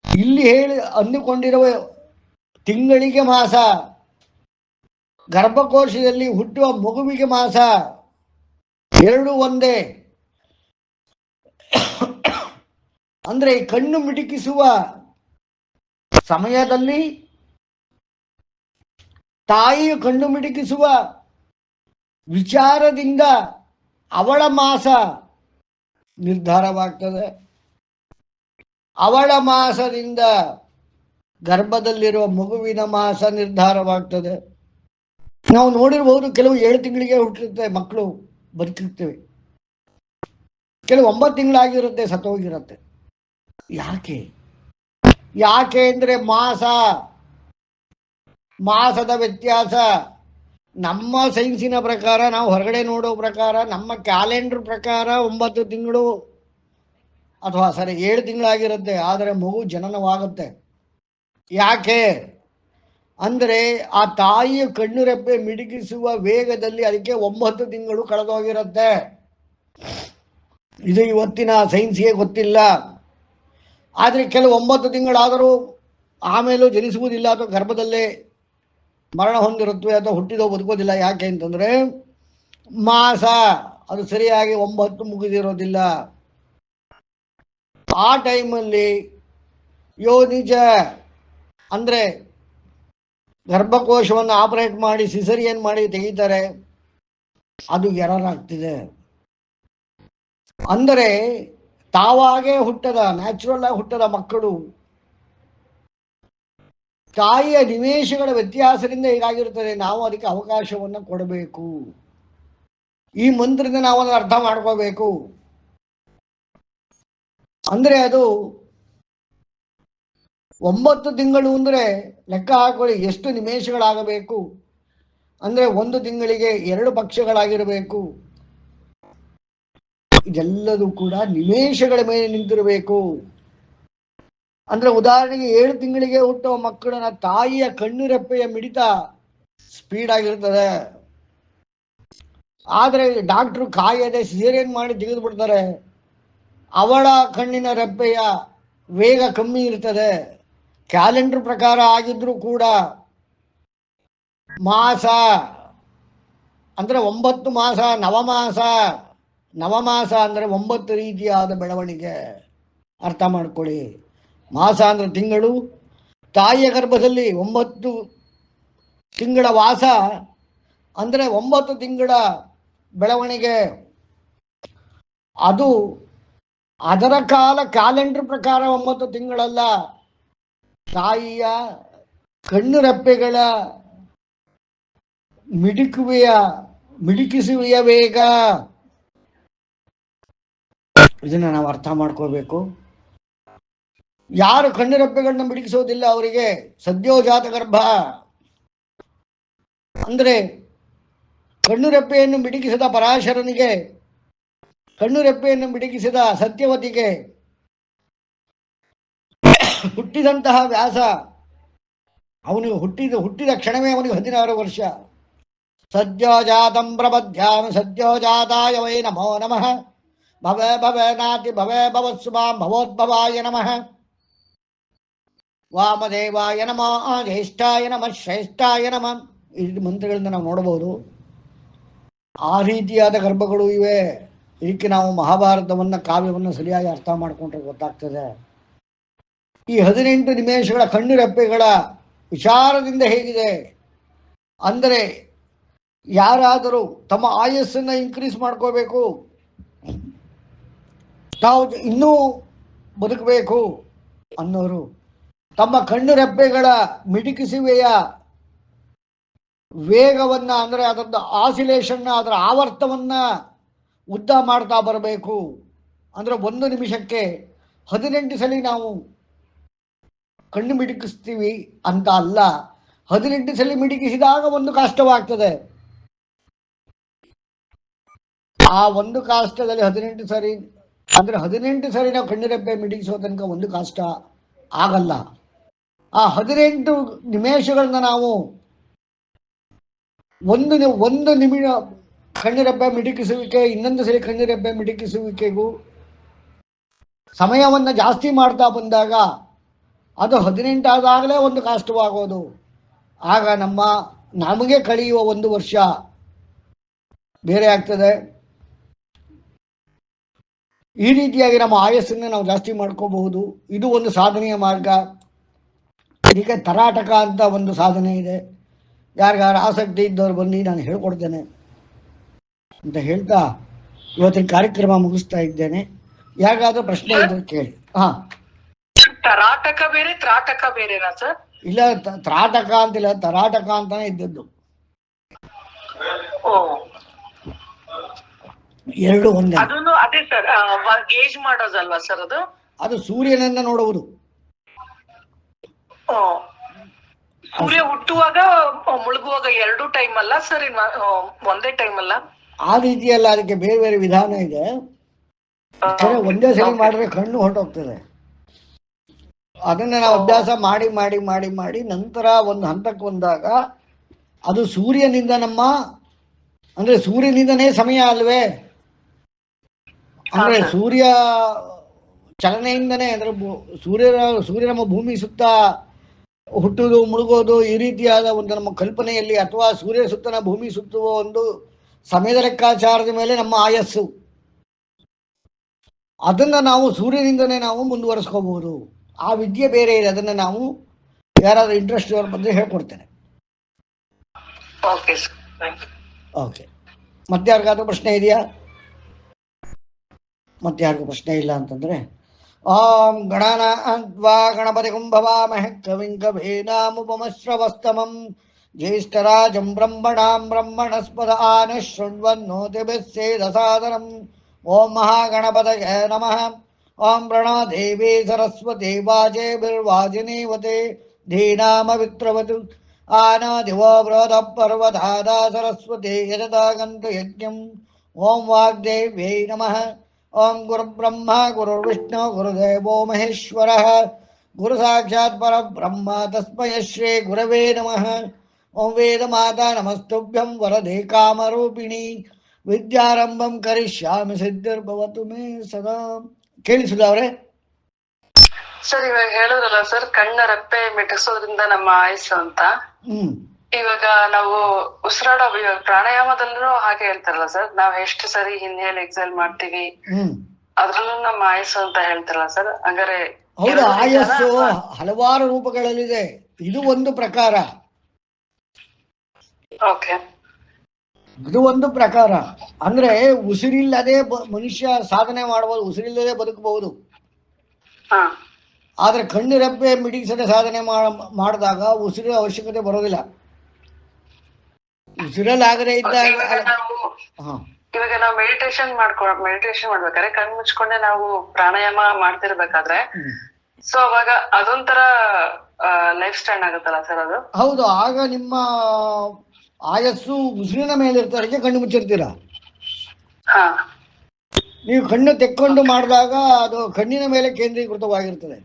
ಇಲ್ಲಿ ಅಂದುಕೊಂಡಿರುವ ತಿಂಗಳಿಗೆ ಮಾಸ, ಗರ್ಭಕೋಶದಲ್ಲಿ ಹುಟ್ಟುವ ಮಗುವಿಗೆ ಮಾಸ, ಎರಡೂ ಒಂದೇ. ಅಂದ್ರೆ ಈ ಕಣ್ಣು ಮಿಟುಕಿಸುವ ಸಮಯದಲ್ಲಿ ತಾಯಿಯು ಕಣ್ಣು ಮಿಟುಕಿಸುವ ವಿಚಾರದಿಂದ ಅವಳ ಮಾಸ ನಿರ್ಧಾರವಾಗ್ತದೆ. ಅವಳ ಮಾಸದಿಂದ ಗರ್ಭದಲ್ಲಿರುವ ಮಗುವಿನ ಮಾಸ ನಿರ್ಧಾರವಾಗ್ತದೆ. ನಾವು ನೋಡಿರಬಹುದು, ಕೆಲವು 7 ತಿಂಗಳಿಗೆ ಹುಟ್ಟಿರುತ್ತೆ ಮಕ್ಕಳು, ಬದುಕಿರ್ತೇವೆ. ಕೆಲವು 9 ತಿಂಗಳಾಗಿರುತ್ತೆ, ಸತ್ತೋಗಿರುತ್ತೆ. ಯಾಕೆ ಯಾಕೆ ಅಂದ್ರೆ ಮಾಸದ ವ್ಯತ್ಯಾಸ. ನಮ್ಮ ಸೈನ್ಸಿನ ಪ್ರಕಾರ, ನಾವು ಹೊರಗಡೆ ನೋಡೋ ಪ್ರಕಾರ, ನಮ್ಮ ಕ್ಯಾಲೆಂಡರ್ ಪ್ರಕಾರ 9 ತಿಂಗಳು ಅಥವಾ 7 ತಿಂಗಳಾಗಿರುತ್ತೆ. ಆದರೆ ಮಗು ಜನನವಾಗುತ್ತೆ. ಯಾಕೆ ಅಂದರೆ ಆ ತಾಯಿಯ ಕಣ್ಣು ರೆಪ್ಪೆ ಮಿಡುಕಿಸುವ ವೇಗದಲ್ಲಿ ಅದಕ್ಕೆ 9 ತಿಂಗಳು ಕಳೆದೋಗಿರುತ್ತೆ. ಇದು ಇವತ್ತಿನ ಸೈನ್ಸ್ಗೆ ಗೊತ್ತಿಲ್ಲ. ಆದರೆ ಕೆಲವು 9 ತಿಂಗಳಾದರೂ ಆಮೇಲೂ ಜನಿಸುವುದಿಲ್ಲ, ಅಥವಾ ಗರ್ಭದಲ್ಲೇ ಮರಣ ಹೊಂದಿರುತ್ತವೆ, ಅಥವಾ ಹುಟ್ಟಿದೋ ಬದುಕೋದಿಲ್ಲ. ಯಾಕೆ ಅಂತಂದರೆ ಮಾಸ ಅದು ಸರಿಯಾಗಿ 9 ಮುಗಿದಿರೋದಿಲ್ಲ. ಆ ಟೈಮಲ್ಲಿ ಯೋನಿಜ ಅಂದರೆ ಗರ್ಭಕೋಶವನ್ನು ಆಪರೇಟ್ ಮಾಡಿ ಸಿಸರಿಯನ್ ಮಾಡಿ ತೆಗಿತಾರೆ, ಅದು ಎರರ್ ಆಗ್ತಿದೆ. ಅಂದರೆ ತಾವಾಗೇ ಹುಟ್ಟದ, ನ್ಯಾಚುರಲ್ ಆಗಿ ಹುಟ್ಟದ ಮಕ್ಕಳು ತಾಯಿಯ ನಿಮೇಷಗಳ ವ್ಯತ್ಯಾಸದಿಂದ ಹೇಗಾಗಿರುತ್ತದೆ. ನಾವು ಅದಕ್ಕೆ ಅವಕಾಶವನ್ನು ಕೊಡಬೇಕು. ಈ ಮಂತ್ರದಿಂದ ನಾವು ಅದನ್ನು ಅರ್ಥ ಮಾಡ್ಕೋಬೇಕು. ಅಂದ್ರೆ ಅದು 9 ತಿಂಗಳು ಅಂದರೆ ಲೆಕ್ಕ ಹಾಕೊಳ್ಳಿ ಎಷ್ಟು ನಿಮೇಷಗಳಾಗಬೇಕು. ಅಂದ್ರೆ 1 ತಿಂಗಳಿಗೆ 2 ಪಕ್ಷಗಳಾಗಿರಬೇಕು. ಇದೆಲ್ಲದೂ ಕೂಡ ನಿಮೇಷಗಳ ಮೇಲೆ ನಿಂತಿರಬೇಕು. ಅಂದ್ರೆ ಉದಾಹರಣೆಗೆ 7 ತಿಂಗಳಿಗೆ ಹುಟ್ಟುವ ಮಕ್ಕಳನ್ನ ತಾಯಿಯ ಕಣ್ಣು ರೆಪ್ಪೆಯ ಮಿಡಿತ ಸ್ಪೀಡ್ ಆಗಿರ್ತದೆ. ಆದರೆ ಡಾಕ್ಟ್ರು ಕಾಯದೆ ಸಿಸೇರಿಯನ್ ಮಾಡಿ ತೆಗೆದು ಬಿಡ್ತಾರೆ. ಅವಳ ಕಣ್ಣಿನ ರೆಪ್ಪೆಯ ವೇಗ ಕಮ್ಮಿ ಇರ್ತದೆ. ಕ್ಯಾಲೆಂಡರ್ ಪ್ರಕಾರ ಆಗಿದ್ರೂ ಕೂಡ ಮಾಸ ಅಂದ್ರೆ 9 ಮಾಸ, ನವಮಾಸ ಅಂದರೆ 9 ರೀತಿಯಾದ ಬೆಳವಣಿಗೆ. ಅರ್ಥ ಮಾಡ್ಕೊಳ್ಳಿ. ಮಾಸ ಅಂದ್ರೆ ತಿಂಗಳು, ತಾಯಿಯ ಗರ್ಭದಲ್ಲಿ 9 ತಿಂಗಳ ವಾಸ ಅಂದರೆ 9 ತಿಂಗಳ ಬೆಳವಣಿಗೆ. ಅದು ಅದರ ಕಾಲ ಕ್ಯಾಲೆಂಡರ್ ಪ್ರಕಾರ 9 ತಿಂಗಳಲ್ಲ, ತಾಯಿಯ ಕಣ್ಣು ರೆಪ್ಪೆಗಳ ಮಿಡುಕಿಸುವೆಯ ವೇಗ. ಇದನ್ನ ನಾವು ಅರ್ಥ ಮಾಡ್ಕೋಬೇಕು. ಯಾರು ಕಣ್ಣು ರೆಪ್ಪೆಗಳನ್ನ ಮಿಡುಕಿಸೋದಿಲ್ಲ ಅವರಿಗೆ ಸದ್ಯೋಜಾತ ಗರ್ಭ. ಅಂದ್ರೆ ಕಣ್ಣು ರೆಪ್ಪೆಯನ್ನು ಮಿಡುಕಿಸಿದ ಪರಾಶರನಿಗೆ, ಕಣ್ಣು ರೆಪ್ಪೆಯನ್ನು ಮಿಡುಕಿಸಿದ ಸತ್ಯವತಿಗೆ ಹುಟ್ಟಿದಂತಹ ವ್ಯಾಸ, ಅವನಿಗೆ ಹುಟ್ಟಿದ ಕ್ಷಣವೇ ಅವನಿಗೆ 16 ವರ್ಷ. ಸದ್ಯೋಜಾತಂ ಪ್ರಬಧ್ಯಾಮಿ ಸದ್ಯೋಜಾತಾಯ ವೈ ನಮೋ ನಮಃ. ಭವೇ ಭವೇ ನಾತಿ ಭವೇ ಭವತ್ಸುಮಾಂ ಭವೋದ್ಭವಾಯ ನಮಃ. ವಾಮದೇವಾಯ ನಮಃ, ಜ್ಯೇಷ್ಠಾಯ ನಮಃ, ಶ್ರೇಷ್ಠಾಯ ನಮಃ. ಈ ಮಂತ್ರಗಳಿಂದ ನಾವು ನೋಡಬಹುದು. ಆ ರೀತಿಯಾದ ಗರ್ಭಗಳು ಇವೆ. ಇದಕ್ಕೆ ನಾವು ಮಹಾಭಾರತವನ್ನ, ಕಾವ್ಯವನ್ನು ಸರಿಯಾಗಿ ಅರ್ಥ ಮಾಡಿಕೊಂಡ್ರೆ ಗೊತ್ತಾಗ್ತದೆ. ಈ 18 ನಿಮೇಷಗಳ ಕಣ್ಣು ರೆಪ್ಪೆಗಳ ವಿಚಾರದಿಂದ ಹೇಗಿದೆ ಅಂದರೆ, ಯಾರಾದರೂ ತಮ್ಮ ಆಯಸ್ಸನ್ನ ಇನ್ಕ್ರೀಸ್ ಮಾಡ್ಕೋಬೇಕು, ತಾವು ಇನ್ನೂ ಬದುಕಬೇಕು ಅನ್ನೋರು ತಮ್ಮ ಕಣ್ಣು ರೆಪ್ಪೆಗಳ ಮಿಡುಕಿಸುವೆಯ ವೇಗವನ್ನ, ಅಂದರೆ ಅದರ ಆಸಿಲೇಷನ್ನ, ಅದರ ಆವರ್ತವನ್ನ ಉದ್ದ ಮಾಡ್ತಾ ಬರಬೇಕು. ಅಂದ್ರೆ 1 ನಿಮಿಷಕ್ಕೆ 18 ಸಲ ನಾವು ಕಣ್ಣು ಮಿಡುಕಿಸ್ತೀವಿ ಅಂತ ಅಲ್ಲ. 18 ಸಲ ಮಿಡುಕಿಸಿದಾಗ 1 ಕಾಷ್ಟವಾಗ್ತದೆ. ಆ 1 ಕಾಷ್ಟದಲ್ಲಿ 18 ಸರಿ ಅಂದ್ರೆ 18 ಸರಿ ನಾವು ಕಣ್ಣು ರೆಪ್ಪೆ ಮಿಡುಕಿಸೋ ತನಕ 1 ಕಾಷ್ಟ ಆಗಲ್ಲ. ಆ 18 ನಿಮೇಷಗಳನ್ನ ನಾವು ಒಂದು ನಿಮಿಷ ಕಣ್ಣಿರೆಬ್ಬೆ ಮಿಡುಕಿಸುವಿಕೆ, ಇನ್ನೊಂದು ಸರಿ ಕಣ್ಣಿರೆಬ್ಬೆ ಮಿಡುಕಿಸುವಿಕೆಗೂ ಸಮಯವನ್ನು ಜಾಸ್ತಿ ಮಾಡ್ತಾ ಬಂದಾಗ ಅದು 18 ಆದಾಗಲೇ 1 ಕಾಷ್ಟವಾಗೋದು. ಆಗ ನಮಗೆ ಕಳೆಯುವ 1 ವರ್ಷ ಬೇರೆ ಆಗ್ತದೆ. ಈ ರೀತಿಯಾಗಿ ನಮ್ಮ ಆಯಸ್ಸನ್ನು ನಾವು ಜಾಸ್ತಿ ಮಾಡ್ಕೋಬಹುದು. ಇದು ಒಂದು ಸಾಧನೆಯ ಮಾರ್ಗ. ಇದಕ್ಕೆ ತರಾಟಕ ಅಂತ ಒಂದು ಸಾಧನೆ ಇದೆ. ಯಾರಿಗಾರ ಆಸಕ್ತಿ ಇದ್ದವ್ರು ಬನ್ನಿ, ನಾನು ಹೇಳ್ಕೊಡ್ತೇನೆ ಅಂತ ಹೇಳ್ತಾ ಇವತ್ತಿನ ಕಾರ್ಯಕ್ರಮ ಮುಗಿಸ್ತಾ ಇದ್ದೇನೆ. ಯಾಗಾದ್ರೂ ಪ್ರಶ್ನೆ ಇದ್ರೆ ಕೇಳಿ. ಹಾ, ತರಾಟಕ ಬೇರೆ ತ್ರಾಟಕ ಬೇರೆನಾ ಸರ್? ಇಲ್ಲ, ತ್ರಾಟಕ ಅಂತಿಲ್ಲ, ತರಾಟಕ ಅಂತಾನೆ ಇದ್ದದ್ದು. ಎರಡು ಒಂದೇ. ಅದನ್ನು ಅದೇ ಸರ್, ಗೇಜ್ ಮಾಡೋದಲ್ವಾ ಸರ್ ಅದು? ಅದು ಸೂರ್ಯನನ್ನ ನೋಡುವುದು. ಸೂರ್ಯ ಹುಟ್ಟುವಾಗ ಮುಳುಗುವಾಗ ಎರಡು ಟೈಮ್ ಅಲ್ಲ ಸರ್? ಒಂದೇ ಟೈಮ್ ಅಲ್ಲ? ಆ ರೀತಿಯಲ್ಲ, ಅದಕ್ಕೆ ಬೇರೆ ಬೇರೆ ವಿಧಾನ ಇದೆ. ಒಂದೇ ಸರಿ ಮಾಡಿದ್ರೆ ಕಣ್ಣು ಹೊರಟೋಗ್ತದೆ. ಅದನ್ನ ನಾವು ಅಭ್ಯಾಸ ಮಾಡಿ ಮಾಡಿ ಮಾಡಿ ಮಾಡಿ ನಂತರ ಒಂದು ಹಂತಕ್ಕೆ ಬಂದಾಗ ಅದು ಸೂರ್ಯನಿಂದ ಅಂದ್ರೆ ಸೂರ್ಯನಿಂದನೇ ಸಮಯ ಅಲ್ವೇ? ಅಂದ್ರೆ ಸೂರ್ಯ ಚಲನೆಯಿಂದನೇ, ಅಂದ್ರೆ ಸೂರ್ಯ ನಮ್ಮ ಭೂಮಿ ಸುತ್ತ ಹುಟ್ಟುವುದು ಮುಳುಗೋದು ಈ ರೀತಿಯಾದ ಒಂದು ನಮ್ಮ ಕಲ್ಪನೆಯಲ್ಲಿ, ಅಥವಾ ಸೂರ್ಯ ಸುತ್ತನ ಭೂಮಿ ಸುತ್ತುವ ಒಂದು ಸಮಯದ ಲೆಕ್ಕಾಚಾರದ ಮೇಲೆ ನಮ್ಮ ಆಯಸ್ಸು. ಅದನ್ನ ನಾವು ಸೂರ್ಯನಿಂದನೇ ನಾವು ಮುಂದುವರಿಸ್ಕೋಬಹುದು. ಆ ವಿದ್ಯೆ ಬೇರೆ ಇದೆ. ಅದನ್ನ ನಾವು ಯಾರಾದ್ರೂ ಇಂಟ್ರೆಸ್ಟ್ ಇರೋರು ಬಂದ್ರೆ ಹೇಳ್ಕೊಡ್ತೇನೆ. ಓಕೆ, ಮತ್ತೆ ಯಾರಿಗಾದ್ರೂ ಪ್ರಶ್ನೆ ಇದೆಯಾ? ಮತ್ತೆ ಯಾರಿಗೂ ಪ್ರಶ್ನೆ ಇಲ್ಲ ಅಂತಂದ್ರೆ, ಓಂ ಗಣಾನಾನ್ವಾ ಗಣಪತಿ ಕುಂಭವಾಮಹೇ ಕವಿಂ ಕವೀನಾಮುಪಮಶ್ರವಸ್ತಮಂ ಜ್ಯೇಷ್ಠರಾಜಂ ಬ್ರಹ್ಮಣಾಂ ಬ್ರಹ್ಮಣಸ್ಪದಾನ ಶೃಣ್ವನ್ನೋತಿಭಿಸ್ಸೇದಸಾದನಂ. ಓಂ ಮಹಾಗಣಪತಯೇ ನಮಃ. ಓಂ ಪ್ರಣೋ ದೇವಿ ಸರಸ್ವತಿ ವಾಜೇಭಿರ್ವಾಜಿನೀವತೆ ಧೀನಾಮವಿತ್ರವತು ಆನೋ ದಿವೋ ಬೃಹದ ಪರ್ವತಾದ ಸರಸ್ವತಿ ಯಜತಾಗಂತು ಯಜ್ಞಂ. ಓಂ ವಾಗ್ದೇವ್ಯೈ ನಮಃ. ಓಂ ಗುರುಬ್ರಹ್ಮ ಗುರುರ್ವಿಷ್ಣು ಗುರುದೇವೋ ಮಹೇಶ್ವರಃ ಗುರು ಸಾಕ್ಷಾತ್ ಪರಬ್ರಹ್ಮ ತಸ್ಮೈ ಶ್ರೀ ಗುರವೇ ನಮಃ. ಓಂ ವೇದ ಮಾತಾ ನಮಸ್ತುಭ್ಯಂ ವರದೆ ಕಾಮರೂಪಿಣಿ ವಿದ್ಯಾರಂಭಂ ಕರಿಷ್ಯಾಮಿ ಸಿದ್ಧಿರ್ಭವತು ಮೇ ಸದಾ. ಕೇಳಿಸುದವ್ರೆ? ಸರ್, ಇವಾಗ ಹೇಳಿದ್ರಲ್ಲ ಸರ್, ಕಣ್ಣ ರೆಪ್ಪೆ ಮಿಟಸೋದ್ರಿಂದ ನಮ್ಮ ಆಯಸ್ಸು ಅಂತ. ಇವಾಗ ನಾವು ಉಸಿರಾಡೋ ಪ್ರಾಣಾಯಾಮದಲ್ಲೂ ಹಾಗೆ ಹೇಳ್ತಾರಲ್ಲ ಸರ್, ನಾವ್ ಎಷ್ಟು ಸರಿ ಇನ್ಹೇಲ್ ಎಕ್ಸೇಲ್ ಮಾಡ್ತೀವಿ ಅದ್ರಲ್ಲೂ ನಮ್ಮ ಆಯಸ್ಸು ಅಂತ ಹೇಳ್ತಾರಲ್ಲ ಸರ್? ಹಂಗಾರೆ ಹೌದು, ಆಯಸ್ಸು ಹಲವಾರು ರೂಪಗಳಲ್ಲಿದೆ. ಇದು ಒಂದು ಪ್ರಕಾರ. ಇದು ಒಂದು ಪ್ರಕಾರ. ಅಂದ್ರೆ ಉಸಿರಿಲ್ಲದೆ ಮನುಷ್ಯ ಸಾಧನೆ ಮಾಡಬಹುದು, ಉಸಿರಿಲ್ಲದೆ ಬದುಕಬಹುದು. ಆದ್ರೆ ಕಣ್ಣು ರೆಪ್ಪೆ ಮಿಡಿಸದೆ ಸಾಧನೆ ಮಾಡಿದಾಗ ಉಸಿರಿನ ಅವಶ್ಯಕತೆ ಬರೋದಿಲ್ಲ. ಉಸಿರಲ್ಲಾಗದೆ ಇದ್ದಾಗ ಇವಾಗ ನಾವು ಮೆಡಿಟೇಷನ್ ಮಾಡ್ಬೇಕಾದ್ರೆ ಕಣ್ಣು ಮುಚ್ಕೊಂಡೆ ನಾವು ಪ್ರಾಣಾಯಾಮ ಮಾಡ್ತಿರ್ಬೇಕಾದ್ರೆ, ಸೊ ಅವಾಗ ಅದೊಂಥರ ಲೈಫ್ ಸ್ಟೈಲ್ ಆಗುತ್ತಲ್ಲ ಸರ್ ಅದು? ಹೌದು, ಆಗ ನಿಮ್ಮ ಆಯಸ್ಸು ಉಸಿರಿನ ಮೇಲೆ ಇರ್ತಾರೆ, ಕಣ್ಣು ಮುಚ್ಚಿರ್ತೀರ. ನೀವು ಕಣ್ಣು ತೆಕ್ಕೊಂಡು ಮಾಡಿದಾಗ ಅದು ಕಣ್ಣಿನ ಮೇಲೆ ಕೇಂದ್ರೀಕೃತವಾಗಿರ್ತದೆ.